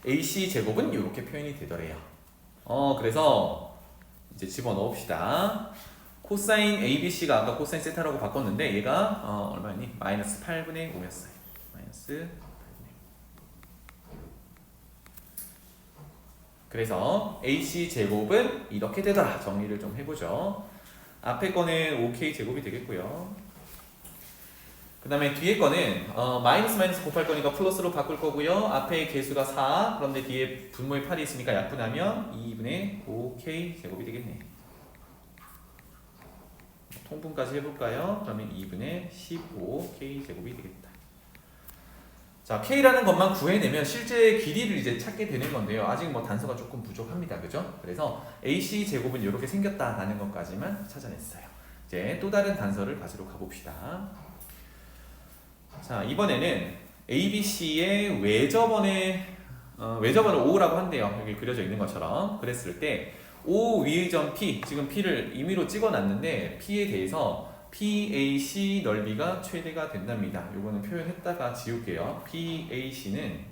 AC 제곱은 이렇게 표현이 되더래요. 그래서 이제 집어넣읍시다. 코사인 ABC가 아까 코사인 세타라고 바꿨는데 얘가 얼마였니? 마이너스 8분의 5였어요. 마이너스 8분의 5. 그래서 AC제곱은 이렇게 되더라. 정리를 좀 해보죠. 앞에 거는 5K제곱이 되겠고요. 그 다음에 뒤에 거는 마이너스 곱할 거니까 플러스로 바꿀 거고요. 앞에 개수가 4, 그런데 뒤에 분모에 8이 있으니까 약분하면 2분의 5K제곱이 되겠네. 통분까지 해볼까요? 그러면 2분의 15K제곱이 되겠다. 자, K라는 것만 구해내면 실제 길이를 이제 찾게 되는 건데요. 아직 뭐 단서가 조금 부족합니다. 그죠? 그래서 AC 제곱은 이렇게 생겼다라는 것까지만 찾아냈어요. 이제 또 다른 단서를 가지러 가봅시다. 자, 이번에는 ABC의 외접원의 외접원을 O라고 한대요. 여기 그려져 있는 것처럼. 그랬을 때 O 위의 점 P, 지금 P를 임의로 찍어놨는데 P에 대해서 PAC 넓이가 최대가 된답니다. 요거는 표현했다가 지울게요. PAC는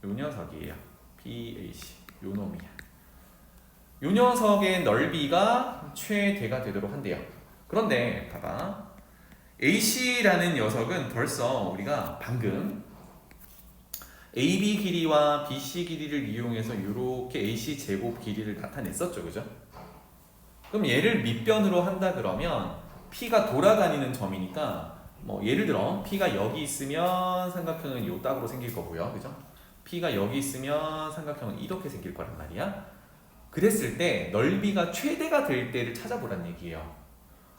요 녀석이에요. PAC 요 놈이야. 요 녀석의 넓이가 최대가 되도록 한대요. 그런데 봐봐, AC라는 녀석은 벌써 우리가 방금 AB 길이와 BC 길이를 이용해서 이렇게 AC 제곱 길이를 나타냈었죠, 그죠? 그럼 얘를 밑변으로 한다 그러면 P가 돌아다니는 점이니까 뭐 예를 들어 P가 여기 있으면 삼각형은 요 딱으로 생길 거고요, 그죠? P가 여기 있으면 삼각형은 이렇게 생길 거란 말이야. 그랬을 때 넓이가 최대가 될 때를 찾아보란 얘기예요.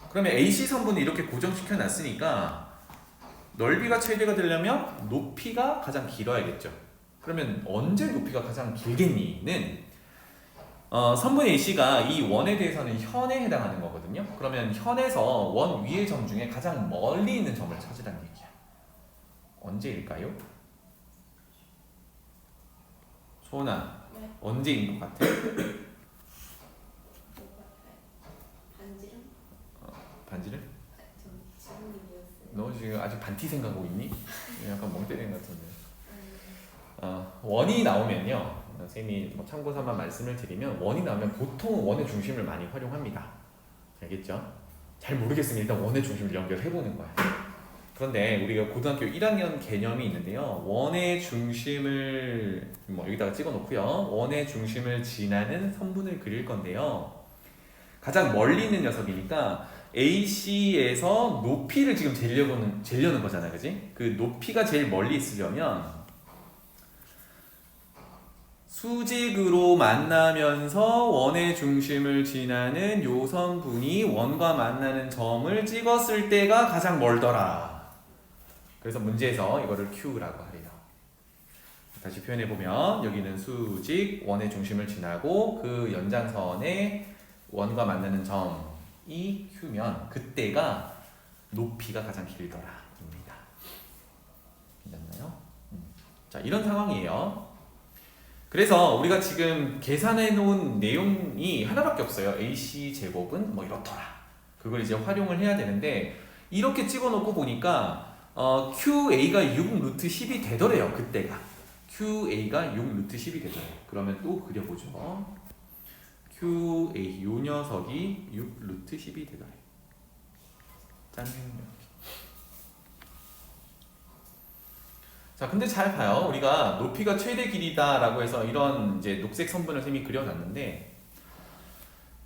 그러면 AC 선분을 이렇게 고정시켜 놨으니까 넓이가 최대가 되려면 높이가 가장 길어야겠죠. 그러면 언제 높이가 가장 길겠니는 선분 AC가 이 원에 대해서는 현에 해당하는 거거든요. 그러면 현에서 원 위의 점 중에 가장 멀리 있는 점을 찾으라는 얘기야. 언제일까요? 소은아, 네. 언제인 것 같아? 반지름? 반지를? 좀 지름이었어요. 너 지금 아직 반티 생각하고 있니? 약간 멍 때리는 것 같은데. 원이 나오면요, 선생님이 뭐 참고 삼아 말씀을 드리면, 원이 나오면 보통 원의 중심을 많이 활용합니다. 알겠죠? 잘 모르겠으면 일단 원의 중심을 연결해보는 거야. 그런데 우리가 고등학교 1학년 개념이 있는데요, 원의 중심을 뭐 여기다가 찍어놓고요, 원의 중심을 지나는 선분을 그릴 건데요, 가장 멀리 있는 녀석이니까 AC에서 높이를 지금 재려는 거잖아, 그지? 그 높이가 제일 멀리 있으려면 수직으로 만나면서 원의 중심을 지나는 요 선분이 원과 만나는 점을 찍었을 때가 가장 멀더라. 그래서 문제에서 이거를 Q라고 하래요. 다시 표현해보면 여기는 수직, 원의 중심을 지나고 그 연장선에 원과 만나는 점이 Q면 그때가 높이가 가장 길더라 입니다. 괜찮나요? 자, 이런 상황이에요. 그래서 우리가 지금 계산해 놓은 내용이 하나밖에 없어요. AC 제곱은 뭐 이렇더라. 그걸 이제 활용을 해야 되는데, 이렇게 찍어 놓고 보니까 QA가 6 루트 10이 되더래요. 그때가 QA가 6 루트 10이 되더래요. 그러면 또 그려보죠. QA 요 녀석이 6 루트 10이 되더래요. 짠. 자, 근데 잘 봐요. 우리가 높이가 최대 길이다라고 해서 이런 이제 녹색 선분을 선생님이 그려놨는데,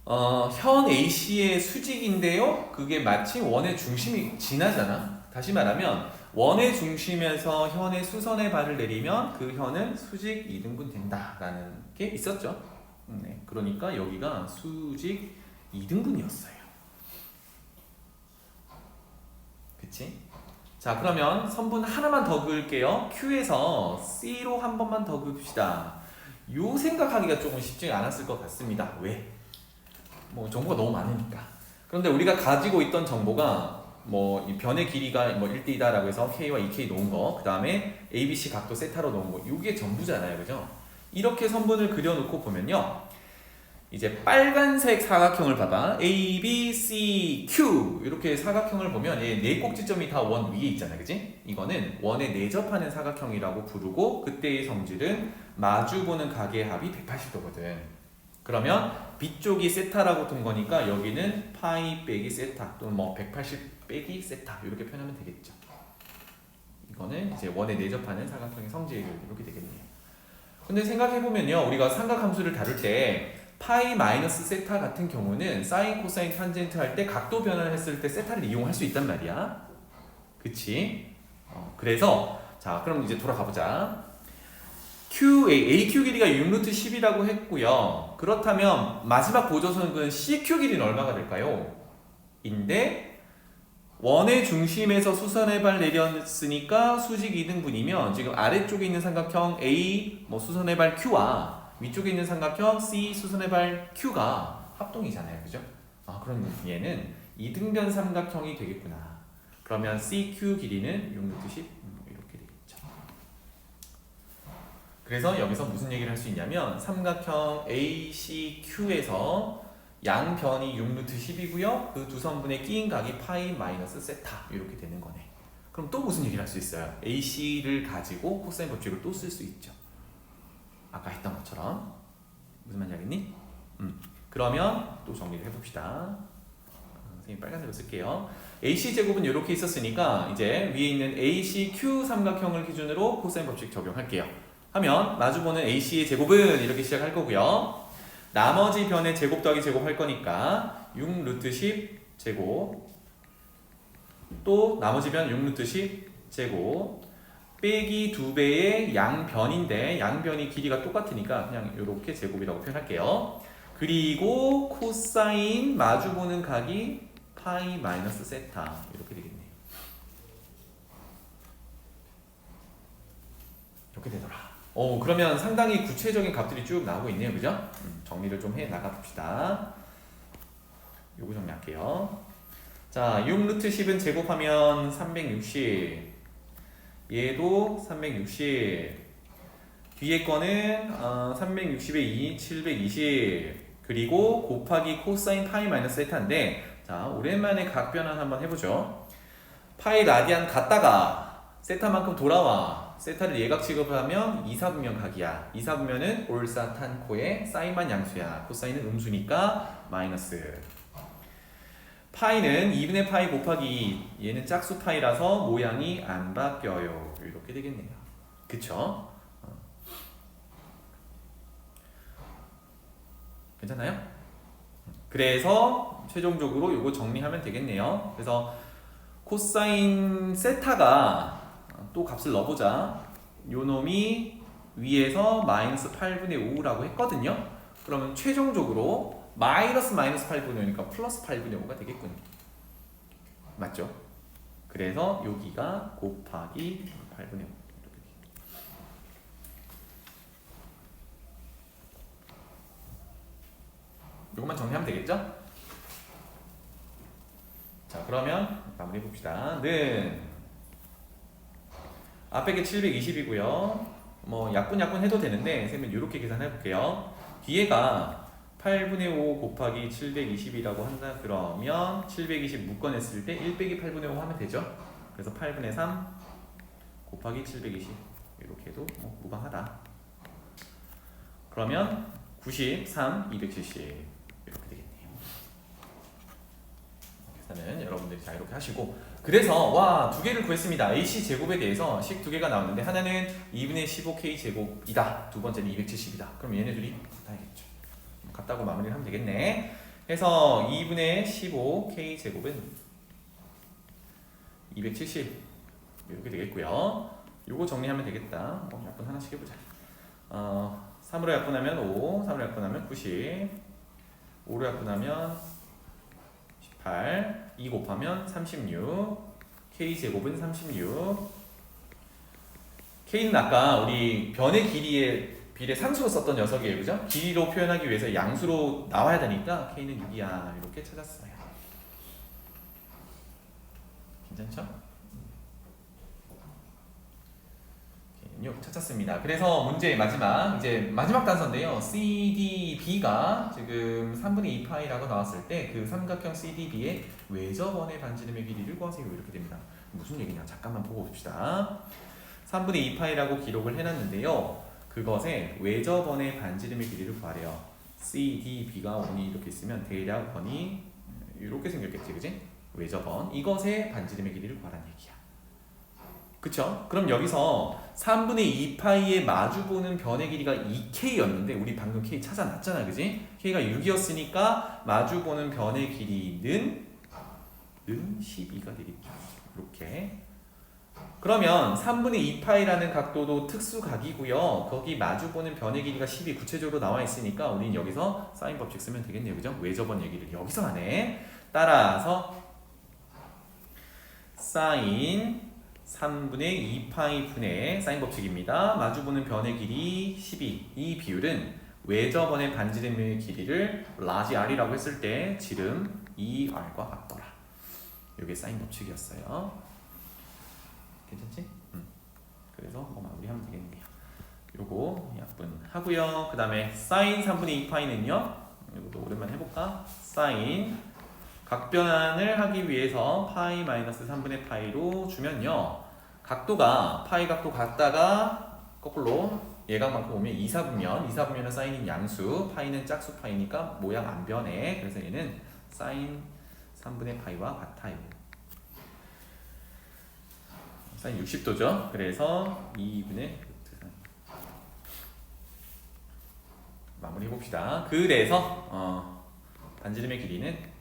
현 AC의 수직인데요, 그게 마치 원의 중심이 지나잖아. 다시 말하면 원의 중심에서 현의 수선의 발을 내리면 그 현은 수직 2등분 된다라는 게 있었죠. 네, 그러니까 여기가 수직 2등분이었어요. 그치? 자, 그러면 선분 하나만 더 그을게요. Q에서 C로 한 번만 더 그읍시다. 요 생각하기가 조금 쉽지 않았을 것 같습니다. 왜? 뭐 정보가 너무 많으니까. 그런데 우리가 가지고 있던 정보가 뭐 이 변의 길이가 뭐 1대2다라고 해서 K와 2K 놓은 거, 그 다음에 ABC 각도 세타로 놓은 거, 요게 전부잖아요, 그죠? 이렇게 선분을 그려놓고 보면요, 이제 빨간색 사각형을 봐봐. A, B, C, Q 이렇게 사각형을 보면 얘 네 꼭지점이 다 원 위에 있잖아, 그지? 이거는 원에 내접하는 사각형이라고 부르고, 그때의 성질은 마주보는 각의 합이 180도거든. 그러면 B쪽이 세타라고 둔 거니까 여기는 파이 빼기 세타 또는 뭐 180 빼기 세타 이렇게 표현하면 되겠죠. 이거는 이제 원에 내접하는 사각형의 성질 이렇게 되겠네요. 근데 생각해보면요, 우리가 삼각함수를 다룰 때 파이 마이너스 세타 같은 경우는 사인, 코사인, 탄젠트 할 때 각도 변화를 했을 때 세타를 이용할 수 있단 말이야. 그치? 그래서 자, 그럼 이제 돌아가 보자. AQ 길이가 6루트 10이라고 했고요. 그렇다면 마지막 보조선은 CQ 길이는 얼마가 될까요? 인데 원의 중심에서 수선의 발 내렸으니까 수직 이등분이면 지금 아래쪽에 있는 삼각형 A 수선의 발 Q와 위쪽에 있는 삼각형 C 수선의 발 Q가 합동이잖아요. 그죠? 그럼 얘는 이등변 삼각형이 되겠구나. 그러면 CQ 길이는 6루트 10 이렇게 되겠죠. 그래서 여기서 무슨 얘기를 할 수 있냐면 삼각형 ACQ에서 양변이 6루트 10이고요. 그 두 선분의 끼인 각이 파이 마이너스 세타 이렇게 되는 거네. 그럼 또 무슨 얘기를 할 수 있어요? AC를 가지고 코사인 법칙을 또 쓸 수 있죠. 아까 했던 것처럼. 무슨 말인지 알겠니? 그러면 또 정리를 해봅시다. 선생님 빨간색으로 쓸게요. AC 제곱은 이렇게 있었으니까 이제 위에 있는 ACQ 삼각형을 기준으로 코사인 법칙 적용할게요. 하면 마주보는 AC의 제곱은 이렇게 시작할 거고요. 나머지 변의 제곱 더하기 제곱 할 거니까 6루트 10 제곱 또 나머지 변 6루트 10 제곱 빼기 2배의 양변인데 양변이 길이가 똑같으니까 그냥 이렇게 제곱이라고 표현할게요. 그리고 코사인 마주보는 각이 파이 마이너스 세타 이렇게 되겠네요. 이렇게 되더라. 그러면 상당히 구체적인 값들이 쭉 나오고 있네요. 그죠? 정리를 좀 해 나가 봅시다. 요거 정리할게요. 자, 6루트 10은 제곱하면 360. 얘도 360. 뒤에 거는 360에 2, 720. 그리고 곱하기 코사인 파이 마이너스 세타인데 자, 오랜만에 각 변환 한번 해보죠. 파이 라디안 갔다가 세타만큼 돌아와. 세타를 예각 취급을 하면 2사분면 각이야. 2사분면은 올사탄코의 사인만 양수야. 코사인은 음수니까 마이너스. 파이는 2분의 파이 곱하기 얘는 짝수 파이라서 모양이 안 바뀌어요. 이렇게 되겠네요. 그쵸? 괜찮나요? 그래서 최종적으로 이거 정리하면 되겠네요. 그래서 코사인 세타가 또 값을 넣어보자. 요 놈이 위에서 마이너스 8분의 5라고 했거든요. 그러면 최종적으로 마이너스 8분의 5니까 플러스 8분의 5가 되겠군요. 맞죠? 그래서 여기가 곱하기 8분의 5 이것만 정리하면 되겠죠? 자, 그러면 마무리해 봅시다. 는 앞에 게 720이고요. 약분 해도 되는데 선생님은 이렇게 계산해 볼게요. 뒤에가 8분의 5 곱하기 720이라고 한다 그러면 720 묶어냈을 때 1 빼기 8분의 5 하면 되죠. 그래서 8분의 3 곱하기 720 이렇게 해도 무방하다. 그러면 93, 270 이렇게 되겠네요. 계산은 여러분들이 다 이렇게 하시고 그래서 두 개를 구했습니다. AC 제곱에 대해서 식 두 개가 나왔는데 하나는 2분의 15K 제곱이다. 두 번째는 270이다. 그럼 얘네 둘이 같아야겠죠. 같다고 마무리를 하면 되겠네. 해서 2분의 15K 제곱은 270 이렇게 되겠고요. 요거 정리하면 되겠다. 약분 하나씩 해보자. 3으로 약분하면 5, 3으로 약분하면 90, 5로 약분하면 18, 2 곱하면 36, K제곱은 36. K는 아까 우리 변의 길이에 비례 상수로 썼던 녀석이에요. 그죠? 길이로 표현하기 위해서 양수로 나와야 되니까 K는 6이야. 이렇게 찾았어요. 괜찮죠? K는 6 찾았습니다. 그래서 문제 마지막 단서인데요. CDB가 지금 3분의 2파이라고 나왔을 때 그 삼각형 CDB의 외접원의 반지름의 길이를 구하세요. 이렇게 됩니다. 무슨 얘기냐? 잠깐만 보고 봅시다. 3분의 2파이라고 기록을 해놨는데요. 그것의 외접원의 반지름의 길이를 구하래요. CDB가 원이 이렇게 있으면 대략 원이 이렇게 생겼겠지, 그지? 외접원. 이것의 반지름의 길이를 구하라는 얘기야. 그쵸? 그럼 여기서 3분의 2파이의 마주보는 변의 길이가 2k였는데 우리 방금 k 찾아놨잖아, 그지? k가 6이었으니까 마주보는 변의 길이는 12가 되겠죠. 이렇게. 그러면 3분의 2파이라는 각도도 특수각이고요. 거기 마주보는 변의 길이가 10이 구체적으로 나와 있으니까 우린 여기서 사인 법칙 쓰면 되겠네요. 그죠? 왜 저번 얘기를 여기서 하네. 따라서 사인 3분의 2파이 분의 사인 법칙입니다. 마주보는 변의 길이 12. 이 비율은 외접원의 반지름의 길이를 라지 r이라고 했을 때 지름 2r과 같더라. 이게 사인 법칙이었어요. 괜찮지? 그래서 마무리하면 되겠네요. 요거 약분하고요. 그 다음에 사인 3분의 2파이는요. 이것도 오랜만에 해볼까? 사인 각변환을 하기 위해서 파이 마이너스 3분의 파이로 주면요. 각도가 파이 각도 같다가 거꾸로 예각만큼 오면 이사분면은 사인인 양수, 파이는 짝수 파이니까 모양 안 변해. 그래서 얘는 사인 3분의 파이와 같아요. 사인 60도죠. 그래서 2분의 마무리 해봅시다. 그래서 반지름의 길이는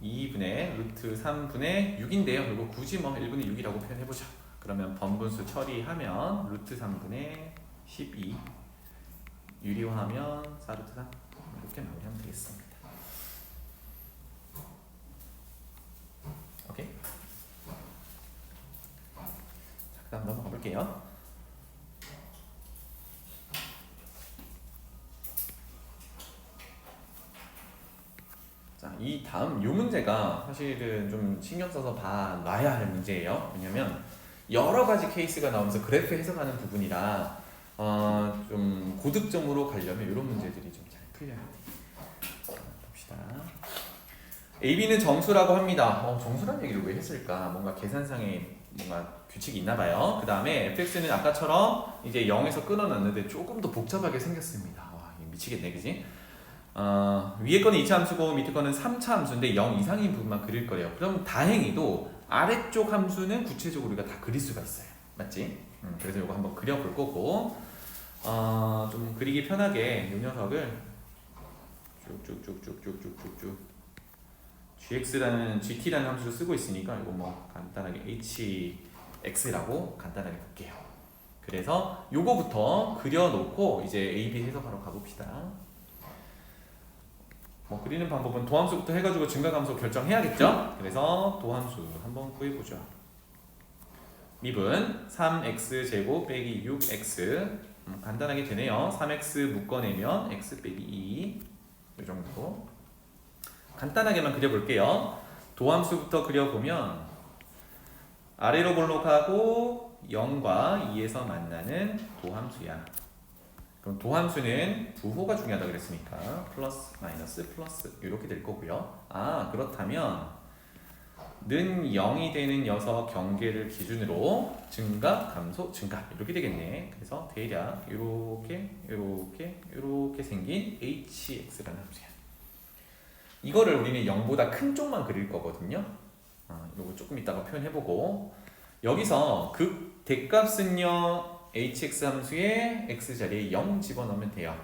2분의 루트 3분의 6인데요. 이거 굳이 1분의 6이라고 표현해보자. 그러면 번분수 처리하면 루트 3분의 12 유리화하면 4루트 3 이렇게 마무리하면 되겠습니다. 오케이. 자, 그 다음 넘어가 볼게요. 자, 이 다음 요 문제가 사실은 좀 신경 써서 봐놔야 할 문제예요. 왜냐면 여러 가지 케이스가 나오면서 그래프 해석하는 부분이라 좀 고득점으로 가려면 이런 문제들이 좀 잘 풀려야 돼요. 봅시다. AB는 정수라고 합니다. 정수란 얘기를 왜 했을까? 뭔가 계산상에 뭔가 규칙이 있나 봐요. 그 다음에 fx는 아까처럼 이제 0에서 끊어놨는데 조금 더 복잡하게 생겼습니다. 와, 미치겠네, 그지? 위에 거는 2차 함수고 밑에 거는 3차 함수인데 0 이상인 부분만 그릴 거예요. 그럼 다행히도 아래쪽 함수는 구체적으로 우리가 다 그릴 수가 있어요. 맞지? 그래서 이거 한번 그려볼 거고 좀 그리기 편하게 이 녀석을 쭉쭉쭉쭉쭉쭉쭉쭉 gt라는 함수를 쓰고 있으니까 이거 뭐 간단하게 hx라고 간단하게 볼게요. 그래서 요거부터 그려놓고 이제 a,b 해석하러 가봅시다. 그리는 방법은 도함수부터 해가지고 증가함수 결정해야겠죠? 그래서 도함수 한번 구해보죠. 밉은 3x 제곱 빼기 6x 간단하게 되네요. 3x 묶어내면 x 빼기 2 이 정도 간단하게만 그려볼게요. 도함수부터 그려보면 아래로 볼록하고 0과 2에서 만나는 도함수야. 그럼 도함수는 부호가 중요하다 그랬으니까 플러스 마이너스 플러스 이렇게 될 거고요. 그렇다면 는 0이 되는 녀석 경계를 기준으로 증가, 감소, 증가 이렇게 되겠네. 그래서 대략 이렇게 생긴 hx라는 함수야. 이거를 우리는 0보다 큰 쪽만 그릴 거거든요. 이거 조금 이따가 표현해보고 여기서 극 대값은요 hx 함수에 x 자리에 0 집어넣으면 돼요.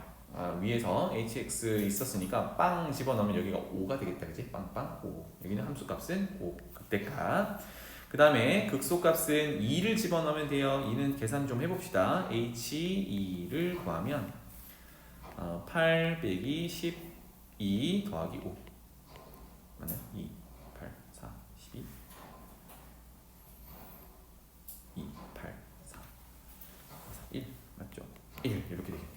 위에서 hx 있었으니까 빵 집어넣으면 여기가 5가 되겠다, 그치? 빵빵 5. 여기는 함수값은 5 극대값. 그 다음에 극소값은 2를 집어넣으면 돼요. 2는 계산 좀 해봅시다. h2를 구하면 8 빼기 12 더하기 5 맞나요? 2, 8, 4, 12 2, 8, 4, 1 맞죠? 1 이렇게 되겠네요.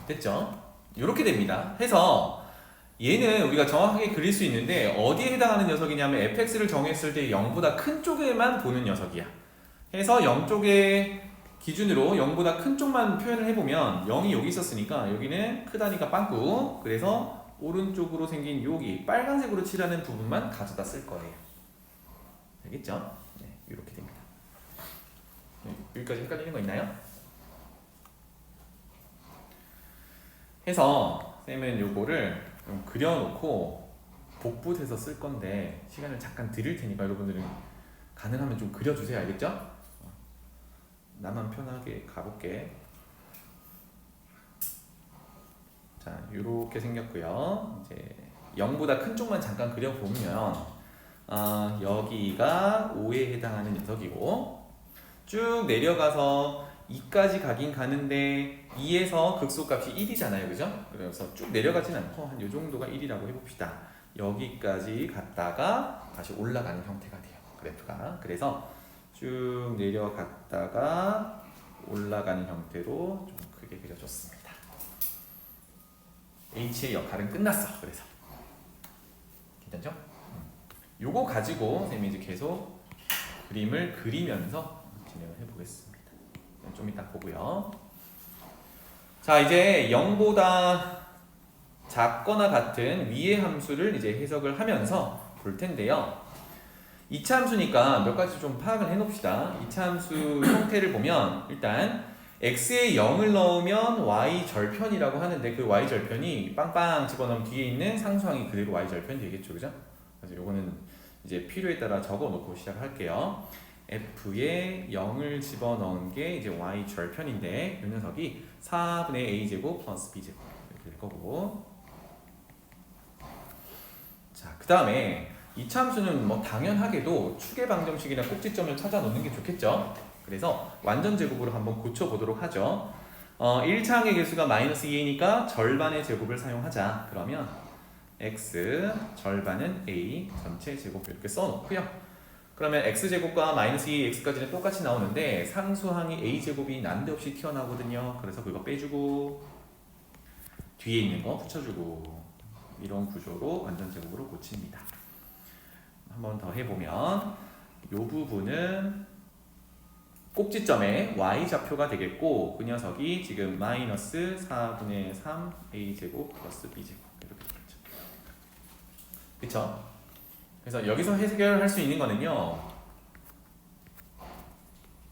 됐죠? 이렇게 됩니다. 해서 얘는 우리가 정확하게 그릴 수 있는데 어디에 해당하는 녀석이냐면 fx를 정했을 때 0보다 큰 쪽에만 보는 녀석이야. 해서 0 쪽에 기준으로 0보다 큰 쪽만 표현을 해보면 0이 여기 있었으니까 여기는 크다니까 빵꾸. 그래서 오른쪽으로 생긴 여기 빨간색으로 칠하는 부분만 가져다 쓸 거예요. 알겠죠? 네, 이렇게 됩니다. 여기까지 헷갈리는 거 있나요? 해서 쌤은 요거를 좀 그려놓고 복붙해서 쓸 건데 시간을 잠깐 드릴 테니까 여러분들은 가능하면 좀 그려주세요. 알겠죠? 나만 편하게 가볼게. 자, 이렇게 생겼고요. 이제 0보다 큰 쪽만 잠깐 그려보면 여기가 5에 해당하는 녀석이고 쭉 내려가서 2까지 가긴 가는데 2에서 극소값이 1이잖아요. 그죠? 그래서 쭉 내려가진 않고 한 이 정도가 1이라고 해봅시다. 여기까지 갔다가 다시 올라가는 형태가 돼요. 그래프가. 그래서 쭉 내려갔다가 올라가는 형태로 좀 크게 그려줬습니다. H의 역할은 끝났어. 그래서 괜찮죠? 요거 가지고 선생님이 이제 계속 그림을 그리면서 진행을 해보겠습니다. 좀 이따 보고요. 자, 이제 0보다 작거나 같은 위의 함수를 이제 해석을 하면서 볼 텐데요. 2차 함수니까 몇 가지 좀 파악을 해놓읍시다. 2차 함수 형태를 보면 일단 x에 0을 넣으면 y 절편이라고 하는데 그 y 절편이 빵빵 집어넣으면 뒤에 있는 상수항이 그대로 y 절편이 되겠죠, 그죠? 그래서 요거는 이제 필요에 따라 적어놓고 시작할게요. f에 0을 집어넣은 게 이제 y 절편인데 이 녀석이 4분의 a 제곱 플러스 b 제곱 이렇게 될 거고. 자, 그 다음에 2차 함수는 뭐 당연하게도 축의 방정식이나 꼭지점을 찾아 놓는 게 좋겠죠. 그래서 완전 제곱으로 한번 고쳐보도록 하죠. 1차항의 개수가 마이너스 2a니까 절반의 제곱을 사용하자. 그러면 x 절반은 a 전체 제곱 이렇게 써놓고요. 그러면 x제곱과 마이너스 2x까지는 똑같이 나오는데 상수항이 a제곱이 난데없이 튀어나오거든요. 그래서 그거 빼주고 뒤에 있는 거 붙여주고 이런 구조로 완전 제곱으로 고칩니다. 한 번 더 해보면 이 부분은 꼭지점에 y좌표가 되겠고 그 녀석이 지금 마이너스 4분의 3 a제곱 플러스 b제곱 이렇게 되겠죠. 그쵸? 그래서 여기서 해결할 수 있는 거는요,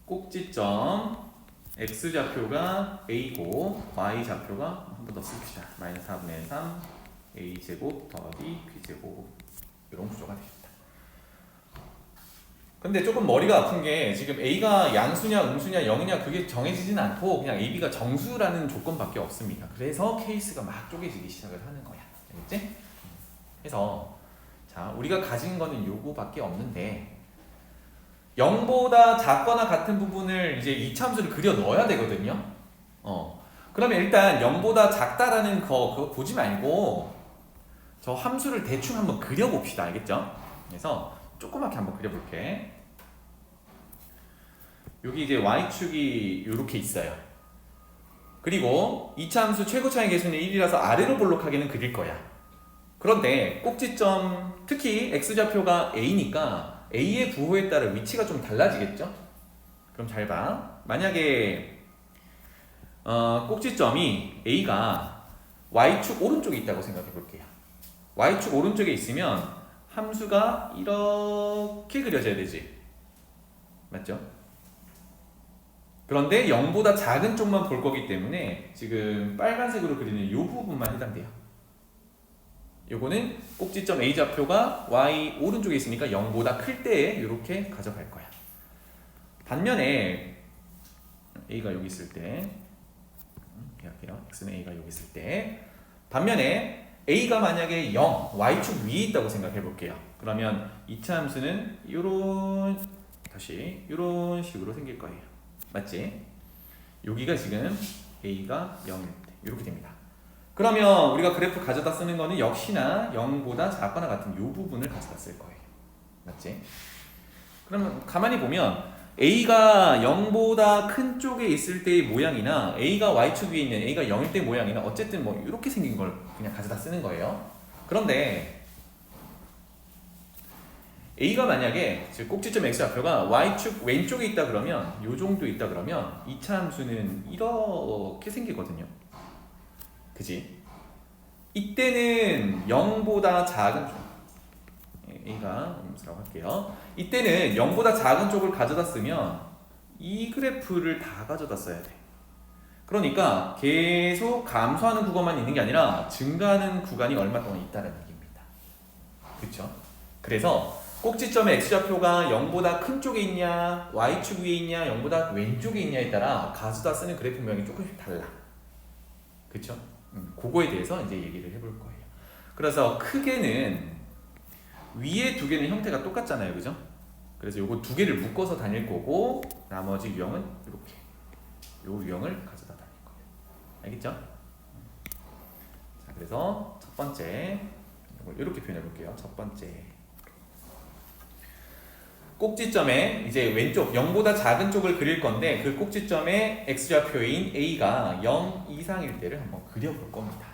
꼭지점 x좌표가 a고 y좌표가 한 번 더 씁시다. 마이너스 4분의 3 a제곱 더하기 b제곱 이런 구조가 됩니다. 근데 조금 머리가 아픈 게 지금 a가 양수냐 음수냐 0이냐 그게 정해지진 않고 그냥 ab가 정수라는 조건밖에 없습니다. 그래서 케이스가 막 쪼개지기 시작을 하는 거야. 알겠지? 그래서 자, 우리가 가진 거는 요거밖에 없는데 0보다 작거나 같은 부분을 이제 이차함수를 그려 넣어야 되거든요. 그러면 일단 0보다 작다라는 그거 보지 말고 저 함수를 대충 한번 그려봅시다. 알겠죠? 그래서 조그맣게 한번 그려볼게. 여기 이제 y축이 이렇게 있어요. 그리고 이차함수 최고차의 개수는 1이라서 아래로 볼록하게는 그릴 거야. 그런데 꼭지점, 특히 x좌표가 a니까 a의 부호에 따라 위치가 좀 달라지겠죠? 그럼 잘 봐. 만약에 꼭지점이 a가 y축 오른쪽에 있다고 생각해 볼게요. y축 오른쪽에 있으면 함수가 이렇게 그려져야 되지. 맞죠? 그런데 0보다 작은 쪽만 볼 거기 때문에 지금 빨간색으로 그리는 이 부분만 해당돼요. 요거는 꼭지점 a좌표가 y 오른쪽에 있으니까 0보다 클 때 이렇게 가져갈 거야. 반면에 a가 여기 있을 때 할게요. x는 a가 여기 있을 때 반면에 a가 만약에 0, y축 위에 있다고 생각해 볼게요. 그러면 2차 함수는 이런 식으로 생길 거예요. 맞지? 여기가 지금 a가 0일 때 이렇게 됩니다. 그러면 우리가 그래프 가져다 쓰는 거는 역시나 0보다 작거나 같은 이 부분을 가져다 쓸 거예요. 맞지? 그러면 가만히 보면 a가 0보다 큰 쪽에 있을 때의 모양이나 a가 y축 위에 있는 a가 0일 때 모양이나 어쨌든 뭐 이렇게 생긴 걸 그냥 가져다 쓰는 거예요. 그런데 a가 만약에 즉 꼭지점 x좌표가 y축 왼쪽에 있다 그러면 이 정도 있다 그러면 2차 함수는 이렇게 생기거든요. 그지? 이때는 0보다 작은 쪽 a가 음수라고 할게요. 이때는 0보다 작은 쪽을 가져다 쓰면 이 그래프를 다 가져다 써야 돼. 그러니까 계속 감소하는 구간만 있는 게 아니라 증가하는 구간이 얼마 동안 있다는 얘기입니다. 그렇죠? 그래서 꼭지점의 x좌표가 0보다 큰 쪽에 있냐, y축 위에 있냐, 0보다 왼쪽에 있냐에 따라 가수다 쓰는 그래프 모양이 조금씩 달라. 그쵸? 그거에 대해서 이제 얘기를 해볼 거예요. 그래서 크게는 위에 두 개는 형태가 똑같잖아요. 그죠? 그래서 요거 두 개를 묶어서 다닐 거고 나머지 유형은 이렇게 요 유형을 가져다 다닐 거예요. 알겠죠? 자, 그래서 첫 번째 이걸 이렇게 표현해 볼게요. 첫 번째 꼭지점에 이제 왼쪽 0보다 작은 쪽을 그릴 건데 그 꼭지점의 x좌표인 a가 0 이상일 때를 한번 그려볼 겁니다.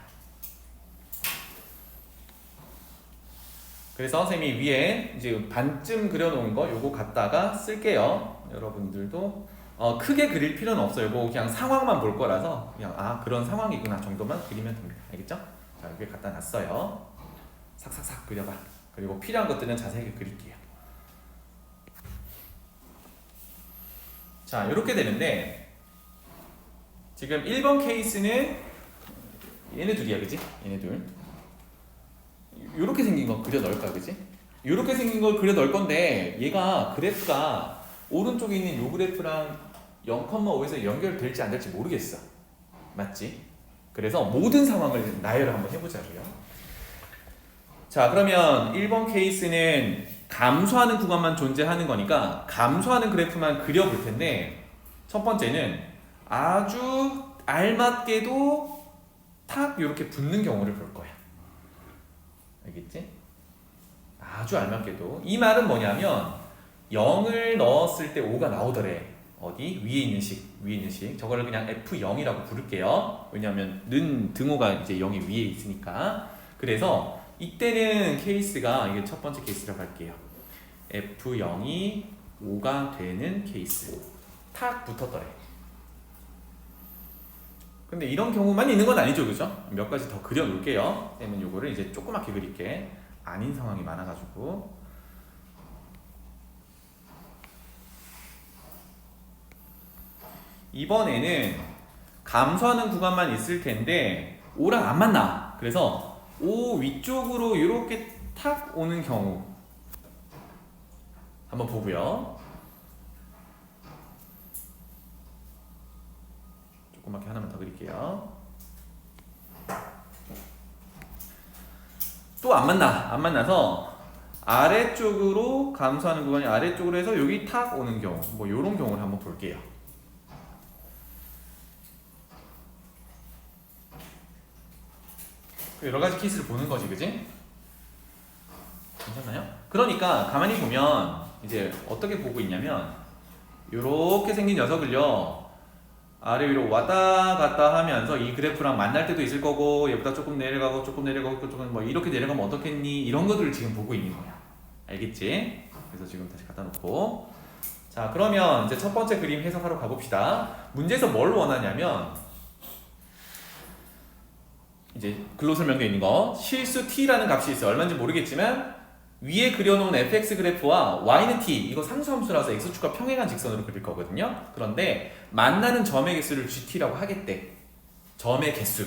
그래서 선생님이 위에 이제 반쯤 그려놓은 거 요거 갖다가 쓸게요. 여러분들도 크게 그릴 필요는 없어요. 요거 그냥 상황만 볼 거라서 그냥 그런 상황이구나 정도만 그리면 됩니다. 알겠죠? 자, 여기 갖다 놨어요. 삭삭삭 그려봐. 그리고 필요한 것들은 자세하게 그릴게요. 자, 이렇게 되는데 지금 1번 케이스는 얘네 둘이야, 그지? 얘네 둘. 요렇게 생긴 거 그려 넣을까, 그지? 요렇게 생긴 걸 그려 넣을 건데 얘가 그래프가 오른쪽에 있는 요 그래프랑 0,5에서 연결될지 안 될지 모르겠어. 맞지? 그래서 모든 상황을 나열을 한번 해보자고요. 자, 그러면 1번 케이스는 감소하는 구간만 존재하는 거니까 감소하는 그래프만 그려볼 텐데 첫 번째는 아주 알맞게도 탁 이렇게 붙는 경우를 볼 거야. 알겠지? 아주 알맞게도. 이 말은 뭐냐면 0을 넣었을 때 5가 나오더래. 어디? 위에 있는 식. 저거를 그냥 F0이라고 부를게요. 왜냐하면 는 등호가 이제 0이 위에 있으니까. 그래서 이때는 케이스가 이게 첫 번째 케이스라고 할게요. F0이 5가 되는 케이스. 탁 붙었더래. 근데 이런 경우만 있는 건 아니죠, 그죠? 몇 가지 더 그려 놓을게요. 그러면 요거를 이제 조그맣게 그릴게. 아닌 상황이 많아가지고. 이번에는 감소하는 구간만 있을 텐데 5랑 안 맞나. 그래서 5 위쪽으로 이렇게 탁 오는 경우 한번 보고요. 조그맣게 하나만 더 그릴게요. 또 안 만나서 아래쪽으로 감소하는 구간이 아래쪽으로 해서 여기 탁 오는 경우, 뭐 이런 경우를 한번 볼게요. 여러 가지 케이스를 보는 거지, 그지? 괜찮나요? 그러니까 가만히 보면 이제 어떻게 보고 있냐면 이렇게 생긴 녀석을요 아래 위로 왔다 갔다 하면서 이 그래프랑 만날 때도 있을 거고 얘보다 조금 내려가고 조금 뭐 이렇게 내려가면 어떻겠니? 이런 것들을 지금 보고 있는 거야. 알겠지? 그래서 지금 다시 갖다 놓고 자, 그러면 이제 첫 번째 그림 해석하러 가봅시다. 문제에서 뭘 원하냐면 이제 글로 설명되어 있는 거 실수 t라는 값이 있어요. 얼마인지 모르겠지만 위에 그려놓은 fx 그래프와 y는 t, 이거 상수함수라서 x축과 평행한 직선으로 그릴 거거든요. 그런데 만나는 점의 개수를 gt라고 하겠대. 점의 개수.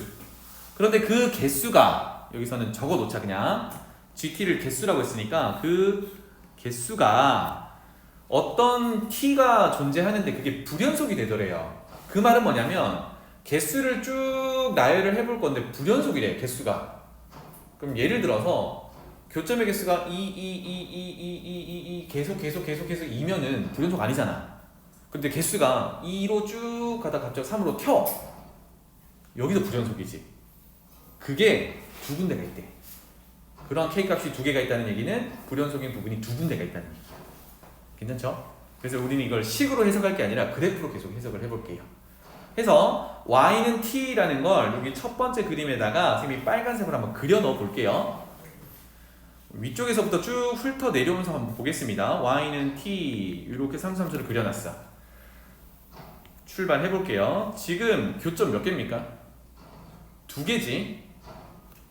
그런데 그 개수가 여기서는 적어놓자. 그냥 gt를 개수라고 했으니까 그 개수가 어떤 t가 존재하는데 그게 불연속이 되더래요. 그 말은 뭐냐면 개수를 쭉 나열을 해볼 건데 불연속이래, 개수가. 그럼 예를 들어서 교점의 개수가 2 계속 2면은 불연속 아니잖아. 근데 개수가 2로 쭉 가다 갑자기 3으로 튀어. 여기도 불연속이지. 그게 두 군데가 있대. 그런 K값이 두 개가 있다는 얘기는 불연속인 부분이 두 군데가 있다는 얘기야. 괜찮죠? 그래서 우리는 이걸 식으로 해석할 게 아니라 그래프로 계속 해석을 해볼게요. 해서 y는 t라는 걸 여기 첫 번째 그림에다가 선생님이 빨간색으로 한번 그려 넣어 볼게요. 위쪽에서부터 쭉 훑어 내려오면서 한번 보겠습니다. y는 t 이렇게 상수함수를 그려놨어. 출발해 볼게요. 지금 교점 몇 개입니까? 두 개지.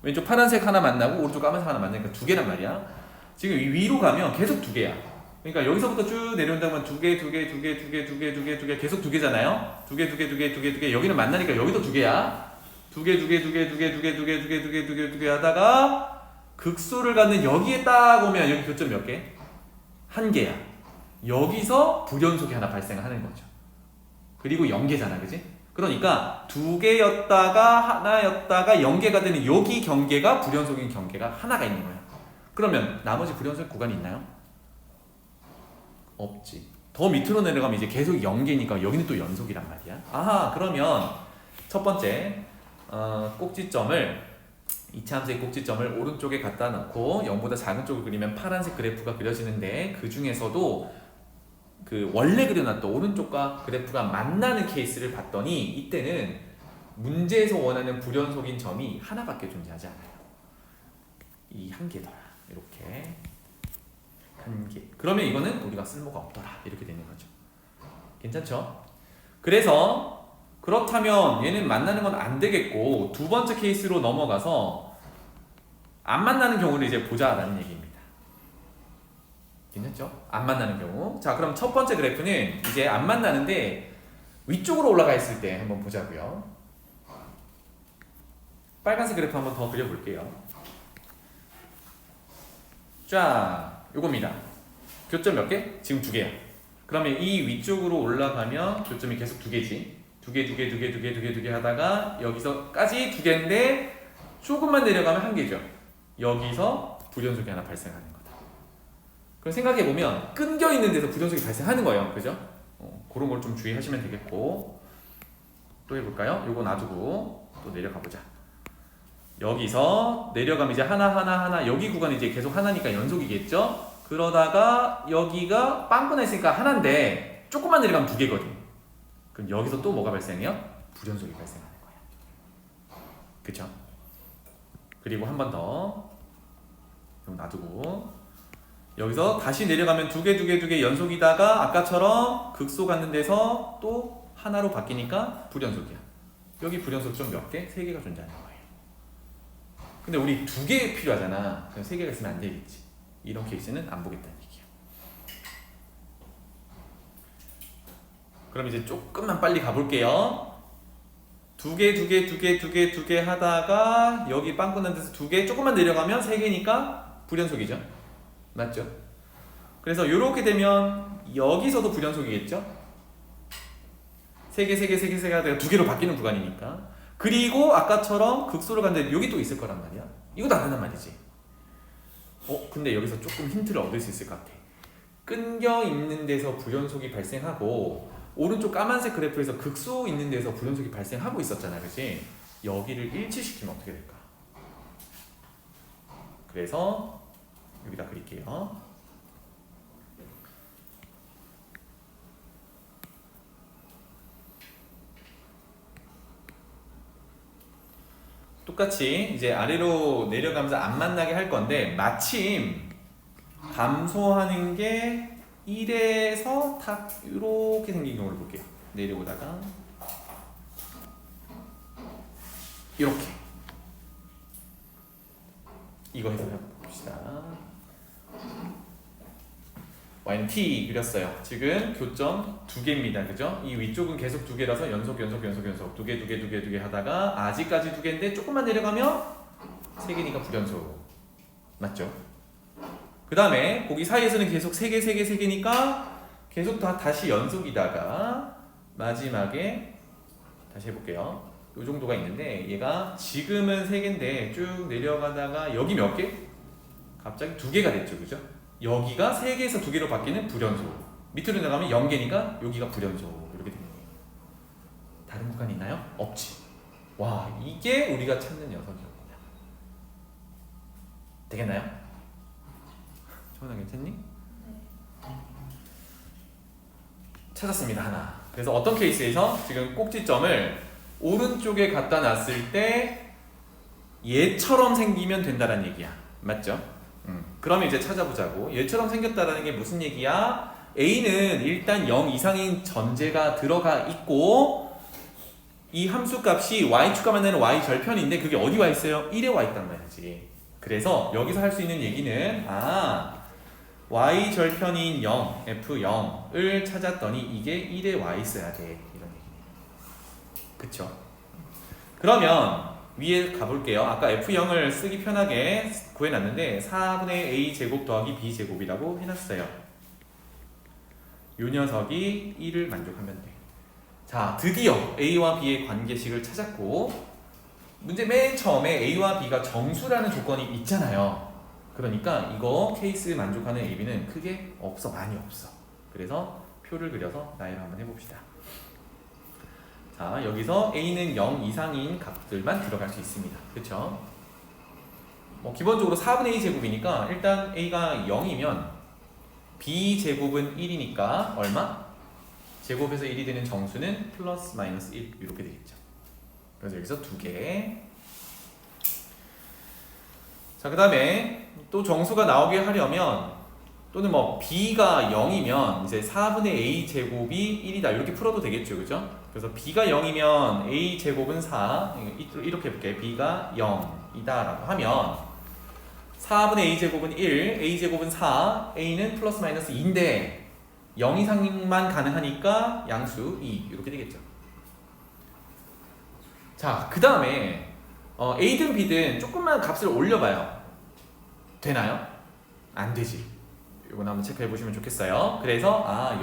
왼쪽 파란색 하나 만나고 오른쪽 까만색 하나 만나니까 두 개란 말이야. 지금 위로 가면 계속 두 개야. 그러니까 여기서부터 쭉 내려온다면 두 개 계속 두 개잖아요. 두 개 여기는 만나니까 여기도 두 개야. 두 개 하다가 극소를 갖는 여기에 딱 오면 여기 교점 몇 개? 한 개야. 여기서 불연속이 하나 발생하는 거죠. 그리고 0개잖아, 그지? 그러니까 2개였다가 하나였다가 0개가 되는 여기 경계가 불연속인 경계가 하나가 있는 거야. 그러면 나머지 불연속 구간이 있나요? 없지. 더 밑으로 내려가면 이제 계속 0개니까 여기는 또 연속이란 말이야. 아하, 그러면 첫 번째 꼭지점을 이차함수의 꼭지점을 오른쪽에 갖다 놓고 0보다 작은 쪽을 그리면 파란색 그래프가 그려지는데 그 중에서도 그 원래 그려놨던 오른쪽과 그래프가 만나는 케이스를 봤더니 이때는 문제에서 원하는 불연속인 점이 하나밖에 존재하지 않아요. 이 한 개더라. 이렇게 한 개. 그러면 이거는 우리가 쓸모가 없더라. 이렇게 되는 거죠. 괜찮죠? 그래서 그렇다면 얘는 만나는 건 안 되겠고 두 번째 케이스로 넘어가서 안 만나는 경우를 이제 보자라는 얘기입니다. 괜찮죠? 안 만나는 경우. 자, 그럼 첫 번째 그래프는 이제 안 만나는데 위쪽으로 올라가 있을 때 한번 보자고요. 빨간색 그래프 한번 더 그려볼게요. 자, 요겁니다. 교점 몇 개? 지금 2개야. 그러면 이 위쪽으로 올라가면 교점이 계속 2개지. 2개 하다가 여기서까지 2개인데 조금만 내려가면 1개죠. 여기서 불연속이 하나 발생하는 거다. 그럼 생각해보면 끊겨 있는 데서 불연속이 발생하는 거예요. 그죠? 그런 걸 좀 주의하시면 되겠고 또 해볼까요? 요거 놔두고 또 내려가 보자. 여기서 내려가면 이제 하나 여기 구간이 이제 계속 하나니까 연속이겠죠? 그러다가 여기가 빵꾸나 있으니까 하나인데 조금만 내려가면 2개거든. 그럼 여기서 또 뭐가 발생해요? 불연속이 발생하는 거야. 그쵸? 그리고 한 번 더 좀 놔두고 여기서 다시 내려가면 2개 연속이다가 아까처럼 극소 갖는 데서 또 하나로 바뀌니까 불연속이야. 여기 불연속 좀 몇 개? 3개가 존재하는 거예요. 근데 우리 2개 필요하잖아. 그럼 3개가 있으면 안 되겠지. 이런 케이스는 안 보겠다는 얘기야. 그럼 이제 조금만 빨리 가볼게요. 2개 하다가 여기 빵꾸 난 데서 2개 조금만 내려가면 3개니까 불연속이죠. 맞죠? 그래서 이렇게 되면 여기서도 불연속이겠죠? 3개 하다가 2개로 바뀌는 구간이니까. 그리고 아까처럼 극소를 갔는데 여기 또 있을 거란 말이야. 이것도 안 된단 말이지. 근데 여기서 조금 힌트를 얻을 수 있을 것 같아. 끊겨 있는 데서 불연속이 발생하고 오른쪽 까만색 그래프에서 극소 있는 데서 불연속이 발생하고 있었잖아, 그치? 여기를 일치시키면 어떻게 될까? 그래서 여기다 그릴게요. 똑같이 이제 아래로 내려가면서 안 만나게 할 건데 마침 감소하는 게 1에서 탁 이렇게 생긴 경우를 볼게요. 내려오다가 이렇게 이거 해석해 봅시다. y는 t 그렸어요. 지금 교점 2개입니다. 그죠? 이 위쪽은 계속 2개라서 연속 2개 하다가 아직까지 2개인데 조금만 내려가면 3개니까 불연속. 맞죠? 그 다음에 거기 사이에서는 계속 3개니까 계속 다시 연속이다가 마지막에 다시 해볼게요. 이 정도가 있는데 얘가 지금은 3개인데 쭉 내려가다가 여기 몇 개? 갑자기 2개가 됐죠. 그죠? 여기가 3개에서 2개로 바뀌는 불연속. 밑으로 내려가면 0개니까 여기가 불연속. 이렇게 되는 거예요. 다른 구간이 있나요? 없지. 와, 이게 우리가 찾는 녀석이옵니다. 되겠나요? 초원아 괜찮니? 네. 찾았습니다. 하나. 그래서 어떤 케이스에서 지금 꼭지점을 오른쪽에 갖다 놨을 때 얘처럼 생기면 된다는 얘기야. 맞죠? 그러면 이제 찾아보자고. 얘처럼 생겼다라는 게 무슨 얘기야? A는 일단 0 이상인 전제가 들어가 있고 이 함수 값이 y축과 만나는 y 절편인데 그게 어디 와 있어요? 1에 와 있단 말이지. 그래서 여기서 할 수 있는 얘기는 y 절편인 0, f0을 찾았더니 이게 1에 와 있어야 돼. 이런 얘기네요. 그쵸? 그러면 위에 가볼게요. 아까 f0을 쓰기 편하게 구해놨는데 4분의 a 제곱 더하기 b 제곱이라고 해놨어요. 요 녀석이 1을 만족하면 돼. 자, 드디어 A와 B의 관계식을 찾았고, 문제 맨 처음에 A와 B가 정수라는 조건이 있잖아요. 그러니까 이거 케이스 만족하는 A, B는 크게 없어. 많이 없어. 그래서 표를 그려서 나열을 한번 해봅시다. 자, 여기서 A는 0 이상인 값들만 들어갈 수 있습니다. 그쵸? 기본적으로 4분의 A 제곱이니까 일단 A가 0이면 B 제곱은 1이니까 얼마? 제곱해서 1이 되는 정수는 플러스 마이너스 1 이렇게 되겠죠. 그래서 여기서 2개. 자, 그 다음에 또 정수가 나오게 하려면 또는 B가 0이면 이제 4분의 A 제곱이 1이다 이렇게 풀어도 되겠죠. 그죠? 그래서 B가 0이면 A 제곱은 4 이렇게 해볼게요. B가 0이다 라고 하면 4분의 A 제곱은 1, A 제곱은 4, A는 플러스 마이너스 2인데 0 이상만 가능하니까 양수 2 이렇게 되겠죠. 자, 그 다음에 A든 B든 조금만 값을 올려봐요. 되나요? 안 되지. 이거 한번 체크해 보시면 좋겠어요. 그래서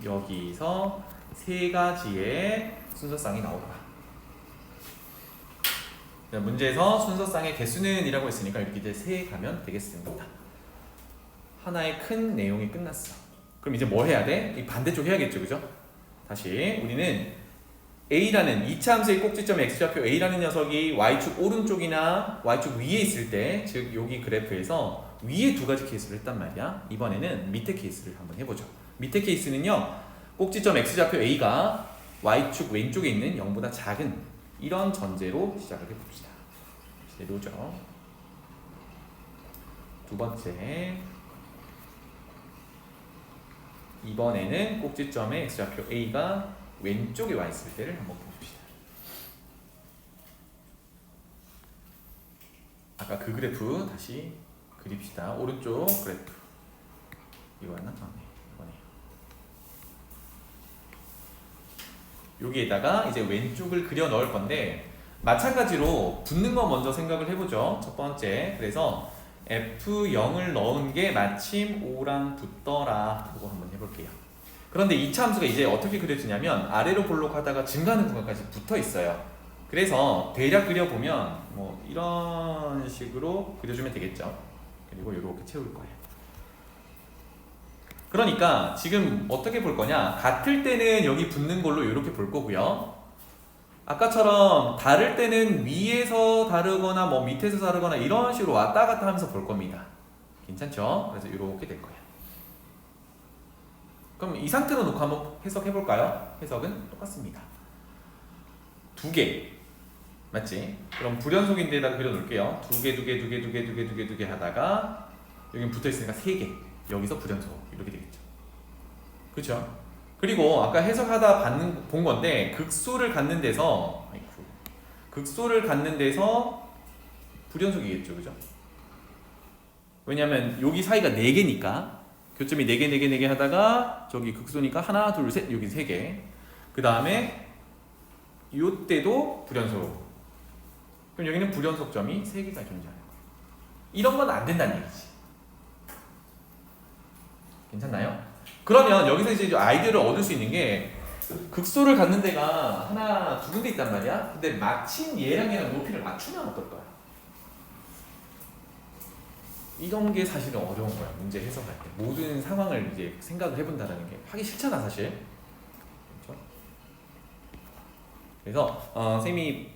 여기서 세 가지의 순서쌍이 나오더라. 문제에서 순서쌍의 개수는 이라고 했으니까 이렇게 이제 세 가면 되겠습니다. 하나의 큰 내용이 끝났어. 그럼 이제 뭘 해야 돼? 이 반대쪽 해야겠죠, 그죠? 다시 우리는 A라는 2차 함수의 꼭지점 x좌표 A라는 녀석이 y축 오른쪽이나 y축 위에 있을 때, 즉 여기 그래프에서 위에 두 가지 케이스를 했단 말이야. 이번에는 밑에 케이스를 한번 해보죠. 밑에 케이스는요, 꼭지점 x좌표 A가 y축 왼쪽에 있는 0보다 작은 이런 전제로 시작을 해봅시다. 제로죠. 두 번째, 이번에는 꼭지점의 x좌표 A가 왼쪽에 와 있을 때를 한번 봅시다. 아까 그 그래프 다시 그립시다. 오른쪽 그래프 이거였나? 네, 이거네요. 여기에다가 이제 왼쪽을 그려 넣을 건데 마찬가지로 붙는 거 먼저 생각을 해보죠. 첫 번째, 그래서 F0을 넣은 게 마침 5랑 붙더라. 이거 한번 해볼게요. 그런데 2차 함수가 이제 어떻게 그려지냐면 아래로 볼록하다가 증가하는 공간까지 붙어 있어요. 그래서 대략 그려보면 이런 식으로 그려주면 되겠죠. 그리고 이렇게 채울 거예요. 그러니까 지금 어떻게 볼 거냐? 같을 때는 여기 붙는 걸로 이렇게 볼 거고요. 아까처럼 다를 때는 위에서 다르거나 밑에서 다르거나 이런 식으로 왔다 갔다 하면서 볼 겁니다. 괜찮죠? 그래서 이렇게 될 거예요. 그럼 이 상태로 놓고 한번 해석해 볼까요? 해석은 똑같습니다. 2개 맞지? 그럼 불연속인데다가 그려 놓을게요. 2개 하다가 여기 붙어 있으니까 3개. 여기서 불연속 이렇게 되겠죠. 그렇죠? 그리고 아까 해석하다 본 건데 극소를 갖는 데서 불연속이겠죠. 그죠? 왜냐면 여기 사이가 4개니까 교점이 4개 하다가 저기 극소니까 하나, 둘, 셋 여기 3개. 그 다음에 이때도 불연속. 그럼 여기는 불연속점이 3개가 존재하는 거예요. 이런 건 안 된다는 얘기지. 괜찮나요? 그러면 여기서 이제 아이디어를 얻을 수 있는 게 극소를 갖는 데가 하나, 두 군데 있단 말이야. 근데 마침 얘랑 높이를 맞추면 어떨 거야? 이런 게 사실은 어려운 거야. 문제 해석할 때 모든 상황을 이제 생각을 해본다는 게 하기 싫잖아 사실. 그렇죠? 그래서 선생님이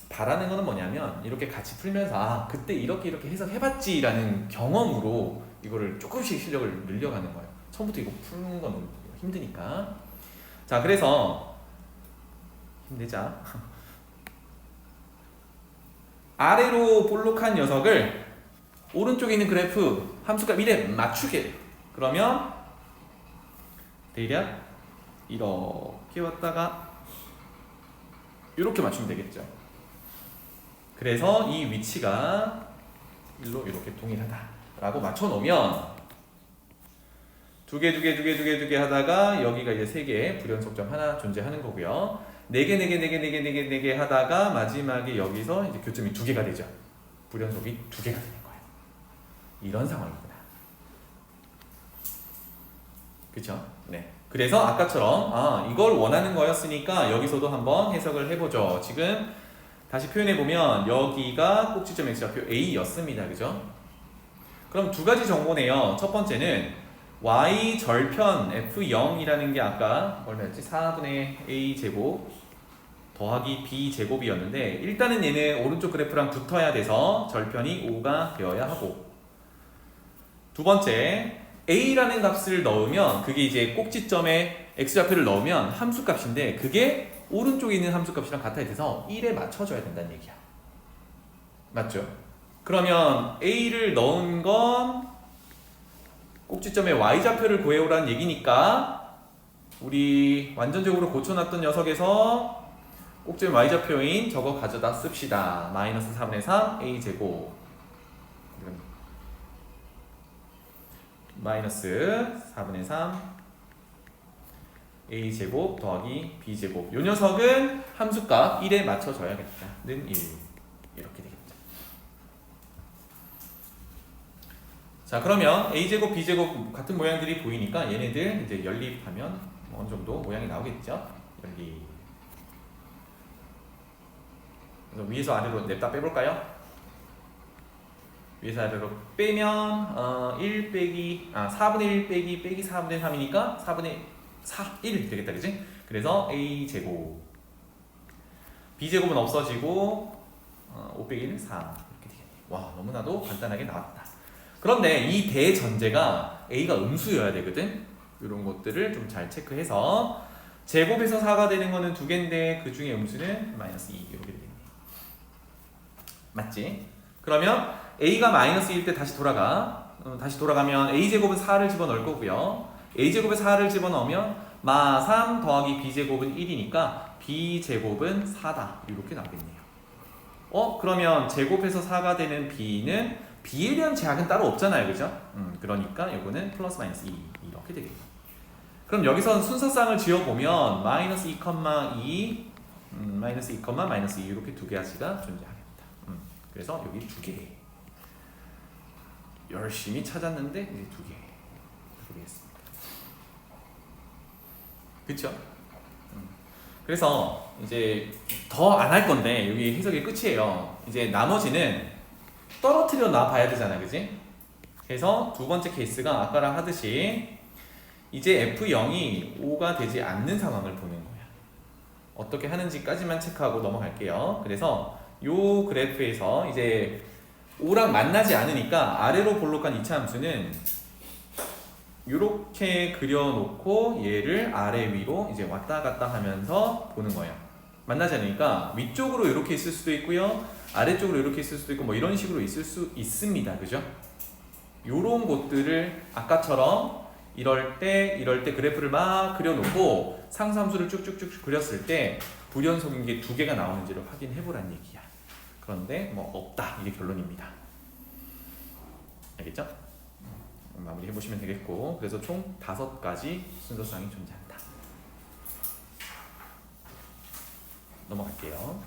바라는 거는 뭐냐면 이렇게 같이 풀면서 그때 이렇게 해석해봤지라는 경험으로 이거를 조금씩 실력을 늘려가는 거예요. 처음부터 이거 푸는 건 힘드니까. 자, 그래서 힘내자. 아래로 볼록한 녀석을 오른쪽에 있는 그래프 함수값 1에 맞추게. 그러면 대략 이렇게 왔다가 이렇게 맞추면 되겠죠. 그래서 이 위치가 1로 이렇게 동일하다라고 맞춰놓으면 2개 하다가 여기가 이제 3개 불연속점 하나 존재하는 거고요. 4개 하다가 마지막에 여기서 이제 교점이 2개가 되죠. 불연속이 2개가 되는 거예요. 이런 상황이구나. 그쵸? 네. 그래서 아까처럼 이걸 원하는 거였으니까 여기서도 한번 해석을 해보죠. 지금 다시 표현해보면 여기가 꼭지점 x좌표 A였습니다. 그죠? 그럼 두 가지 정보네요. 첫 번째는 y 절편 f0이라는 게 아까 얼마였지? 4분의 a 제곱 더하기 b 제곱이었는데 일단은 얘는 오른쪽 그래프랑 붙어야 돼서 절편이 5가 되어야 하고, 두 번째 a라는 값을 넣으면 그게 이제 꼭지점에 x좌표를 넣으면 함수값인데 그게 오른쪽에 있는 함수값이랑 같아야 돼서 1에 맞춰줘야 된다는 얘기야. 맞죠? 그러면 a를 넣은 건 꼭지점에 y좌표를 구해오라는 얘기니까 우리 완전적으로 고쳐놨던 녀석에서 꼭지점 y좌표인 저거 가져다 씁시다. 마이너스 4분의 3 a제곱 마이너스 4분의 3 a제곱 더하기 b제곱, 요 녀석은 함수값 1에 맞춰줘야겠다는 1 이렇게 되겠죠. 자, 그러면 a제곱 b제곱 같은 모양들이 보이니까 얘네들 이제 연립하면 어느 정도 모양이 나오겠죠. 연립. 그래서 위에서 아래로 냅다 빼볼까요? 위에서 아래로 빼면 1 빼기 4분의 1 빼기 4분의 3이니까 4분의 1 되겠다, 그지? 그래서 a제곱 b제곱은 없어지고 5 빼기 1 4 이렇게 되겠네. 와, 너무나도 간단하게 나왔다. 그런데 이 대전제가 a가 음수여야 되거든. 이런 것들을 좀 잘 체크해서 제곱에서 4가 되는 거는 두 개인데 그 중에 음수는 마이너스 2 이렇게 되겠네. 맞지? 그러면 a가 마이너스 1 때 다시 돌아가면 a제곱은 4를 집어넣을 거고요. a제곱에 4를 집어넣으면 마 3 더하기 b제곱은 1이니까 b제곱은 4다 이렇게 나오겠네요. 그러면 제곱해서 4가 되는 b는 b에 대한 제약은 따로 없잖아요, 그죠? 그러니까 이거는 플러스 마이너스 2 이렇게 되겠네요. 그럼 여기서 순서쌍을 지어보면 마이너스 2, 마이너스 2, 마이너스 2 이렇게 두 개가지가 존재하겠다. 그래서 여기 두 개. 열심히 찾았는데 이제 두 개. 되겠습니다. 그쵸? 그래서 이제 더 안 할 건데 여기 해석이 끝이에요. 이제 나머지는 떨어뜨려 놔 봐야 되잖아, 그지? 그래서 두 번째 케이스가 아까랑 하듯이 이제 F0이 5가 되지 않는 상황을 보는 거야. 어떻게 하는지까지만 체크하고 넘어갈게요. 그래서 요 그래프에서 이제 5랑 만나지 않으니까 아래로 볼록한 2차 함수는 이렇게 그려놓고 얘를 아래 위로 이제 왔다 갔다 하면서 보는 거예요. 만나지 않으니까 위쪽으로 이렇게 있을 수도 있고요, 아래쪽으로 이렇게 있을 수도 있고 뭐 이런 식으로 있을 수 있습니다. 그죠? 요런 것들을 아까처럼 이럴 때 그래프를 막 그려놓고 상수함수를 쭉쭉쭉 그렸을 때 불연속인 게 두 개가 나오는지를 확인해 보란 얘기야. 그런데 뭐 없다, 이게 결론입니다. 알겠죠? 마무리 해보시면 되겠고, 그래서 총 5가지 순서쌍이 존재한다. 넘어갈게요.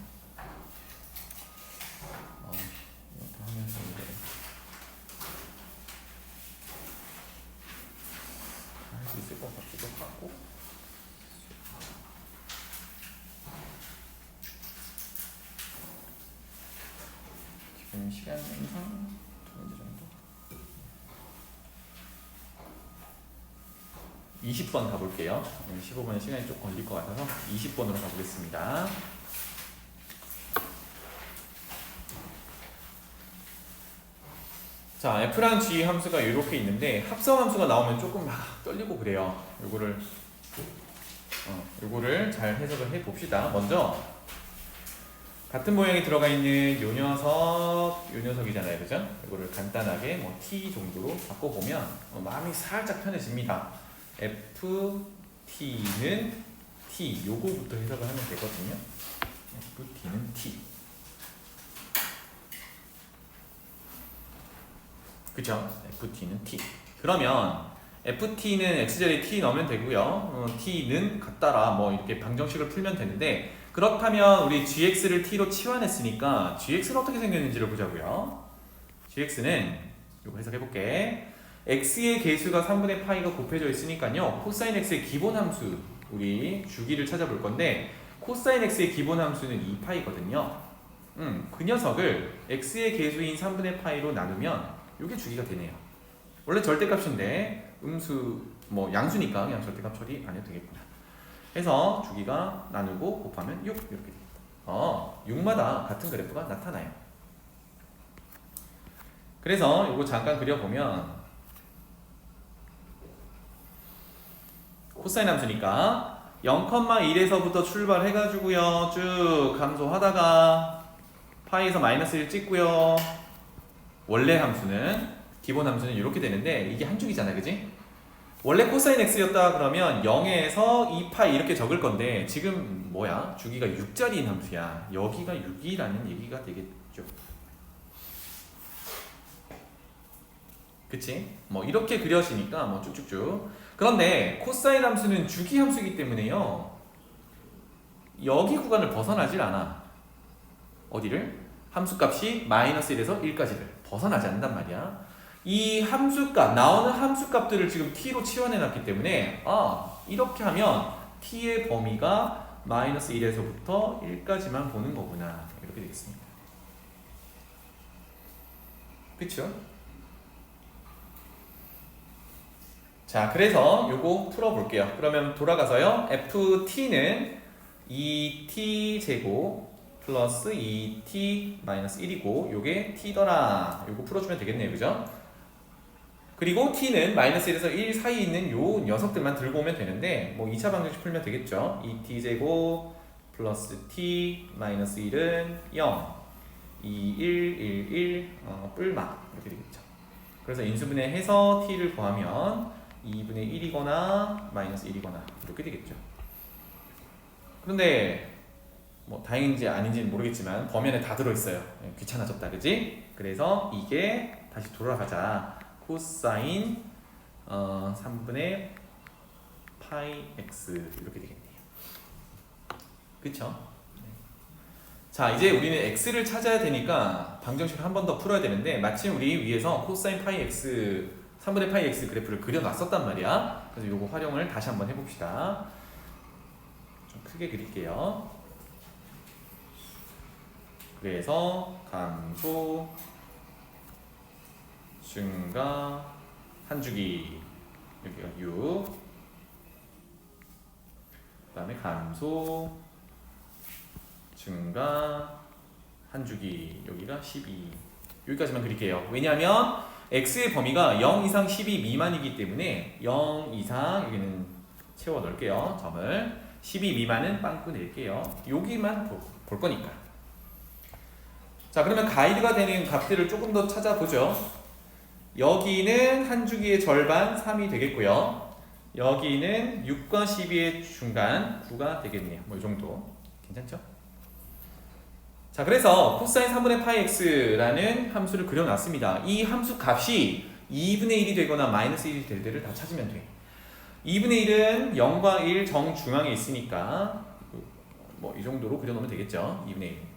이렇게 하면서 이제 할 수 있을 것 같기도 하고. 지금 시간 영상 두 정도. 20번 가볼게요. 15분의 시간이 좀 걸릴 것 같아서 20번으로 가보겠습니다. 자, F랑 G 함수가 이렇게 있는데 합성 함수가 나오면 조금 막 떨리고 그래요. 요거를 잘 해석을 해 봅시다. 먼저 같은 모양이 들어가 있는 요 녀석이잖아요, 그죠? 이거를 간단하게 뭐 t 정도로 바꿔보면 마음이 살짝 편해집니다. ft는 t, 요거부터 해석을 하면 되거든요. ft는 t. 그쵸? ft는 t. 그러면 ft는 x자리에 t 넣으면 되고요. t는 같다라 뭐 이렇게 방정식을 풀면 되는데, 그렇다면 우리 gx를 t로 치환했으니까 gx는 어떻게 생겼는지를 보자고요. gx는 요거 해석해볼게. x의 개수가 3분의 파이가 곱해져 있으니까요. 코사인 x의 기본 함수, 우리 주기를 찾아볼 건데 코사인 x의 기본 함수는 2파이거든요. 그 녀석을 x의 개수인 3분의 파이로 나누면 이게 주기가 되네요. 원래 절대값인데 음수 뭐 양수니까 그냥 절대값 처리 안 해도 되겠구나. 해서 주기가 나누고 곱하면 6 이렇게 되겠다. 6마다 같은 그래프가 나타나요. 그래서 이거 잠깐 그려보면 코사인 함수니까 0,1에서부터 출발해가지고요 쭉 감소하다가 파이에서 마이너스 1 찍고요. 원래 함수는 기본 함수는 이렇게 되는데 이게 한 줄이잖아요, 그지? 원래 코사인 x였다 그러면 0에서 2파이 이렇게 적을 건데 지금 뭐야? 주기가 6자리인 함수야. 여기가 6이라는 얘기가 되겠죠. 그치? 뭐 이렇게 그려지니까 뭐 쭉쭉쭉. 그런데 코사인 함수는 주기 함수이기 때문에요. 여기 구간을 벗어나질 않아. 어디를? 함수값이 마이너스 1에서 1까지를 벗어나지 않는단 말이야. 이 함수값, 나오는 함수값들을 지금 t로 치환해놨기 때문에 이렇게 하면 t의 범위가 마이너스 1에서부터 1까지만 보는 거구나. 이렇게 되겠습니다. 그쵸? 자, 그래서 요거 풀어볼게요. 그러면 돌아가서요. ft는 2t제곱 플러스 2t 마이너스 1이고 요게 t더라. 요거 풀어주면 되겠네요. 그죠? 그리고 t는 마이너스 1에서 1 사이에 있는 요 녀석들만 들고 오면 되는데 뭐 2차 방정식 풀면 되겠죠. 2t제곱 플러스 t 마이너스 1은 0 2, 1, 1, 1 뿔마 이렇게 되겠죠. 그래서 인수분해해서 t를 구하면 2분의 1이거나 마이너스 1이거나 이렇게 되겠죠. 그런데 뭐 다행인지 아닌지는 모르겠지만 범위 안에 다 들어있어요. 귀찮아졌다, 그지? 그래서 이게 다시 돌아가자. 코사인 3분의 파이 x 이렇게 되겠네요. 그쵸? 자, 이제 우리는 x를 찾아야 되니까 방정식을 한 번 더 풀어야 되는데 마침 우리 위에서 코사인 파이 x 3분의 파이 x 그래프를 그려놨었단 말이야. 그래서 요거 활용을 다시 한번 해봅시다. 좀 크게 그릴게요. 그래서 감소, 증가, 한 주기 여기가 6, 그 다음에 감소, 증가, 한 주기 여기가 12 여기까지만 그릴게요. 왜냐하면 x의 범위가 0 이상 12 미만이기 때문에 0 이상 여기는 채워 넣을게요. 점을 12 미만은 빵꾸 낼게요. 여기만 볼 거니까. 자, 그러면 가이드가 되는 값들을 조금 더 찾아보죠. 여기는 한 주기의 절반 3이 되겠고요. 여기는 6과 12의 중간 9가 되겠네요. 뭐 이 정도 괜찮죠? 자, 그래서 코사인 3분의 파이 x라는 함수를 그려놨습니다. 이 함수 값이 2분의 1이 되거나 마이너스 1이 될 때를 다 찾으면 돼. 2분의 1은 0과 1 정중앙에 있으니까 뭐 이 정도로 그려놓으면 되겠죠. 2분의 1.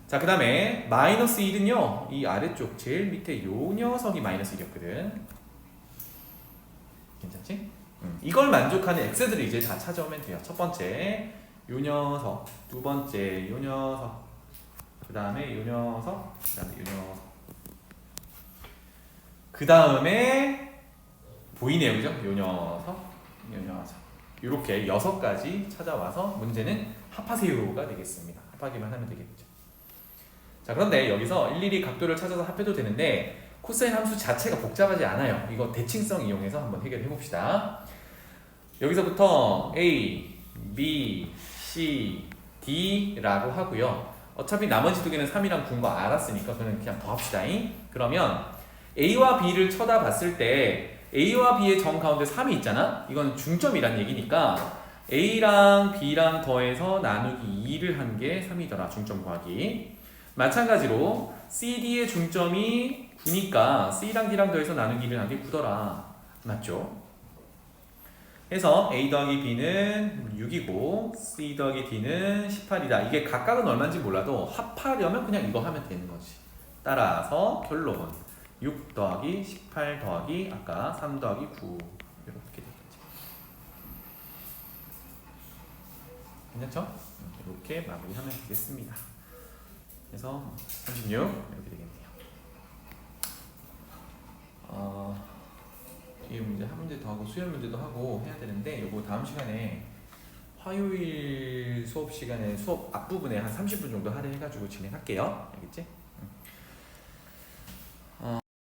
자, 그 다음에 마이너스 1은요. 이 아래쪽 제일 밑에 요 녀석이 마이너스 1이었거든. 괜찮지? 이걸 만족하는 x들을 이제 다 찾아오면 돼요. 첫 번째 요 녀석, 두 번째 요 녀석, 그 다음에 요 녀석, 그 다음에 요 녀석, 그 다음에 보이네요, 그죠? 요 녀석, 요 녀석 이렇게 6가지 찾아와서 문제는 합하세요가 되겠습니다. 합하기만 하면 되겠죠. 자, 그런데 여기서 일일이 각도를 찾아서 합해도 되는데 코사인 함수 자체가 복잡하지 않아요. 이거 대칭성 이용해서 한번 해결해 봅시다. 여기서부터 A, B, C, D라고 하고요. 어차피 나머지 두 개는 3이랑 9인 거 알았으니까 그냥 더합시다. 그러면 A와 B를 쳐다봤을 때 A와 B의 정 가운데 3이 있잖아? 이건 중점이란 얘기니까 A랑 B랑 더해서 나누기 2를 한 게 3이더라. 중점 구하기. 마찬가지로 CD의 중점이 9니까 C랑 D랑 더해서 나누기 2를 한 게 9더라. 맞죠? 해서 A 더하기 B는 6이고 C 더하기 D는 18이다. 이게 각각은 얼마인지 몰라도 합하려면 그냥 이거 하면 되는 거지. 따라서 결론 6 더하기 18 더하기 아까 3 더하기 9 이렇게 되겠지. 괜찮죠? 이렇게 마무리하면 되겠습니다. 그래서 36 이렇게 되겠네요. 뒤에 문제 한 문제 더 하고 수열 문제도 하고 해야 되는데 요거 다음 시간에 화요일 수업 시간에 수업 앞부분에 한 30분 정도 할애해가지고 진행할게요. 알겠지?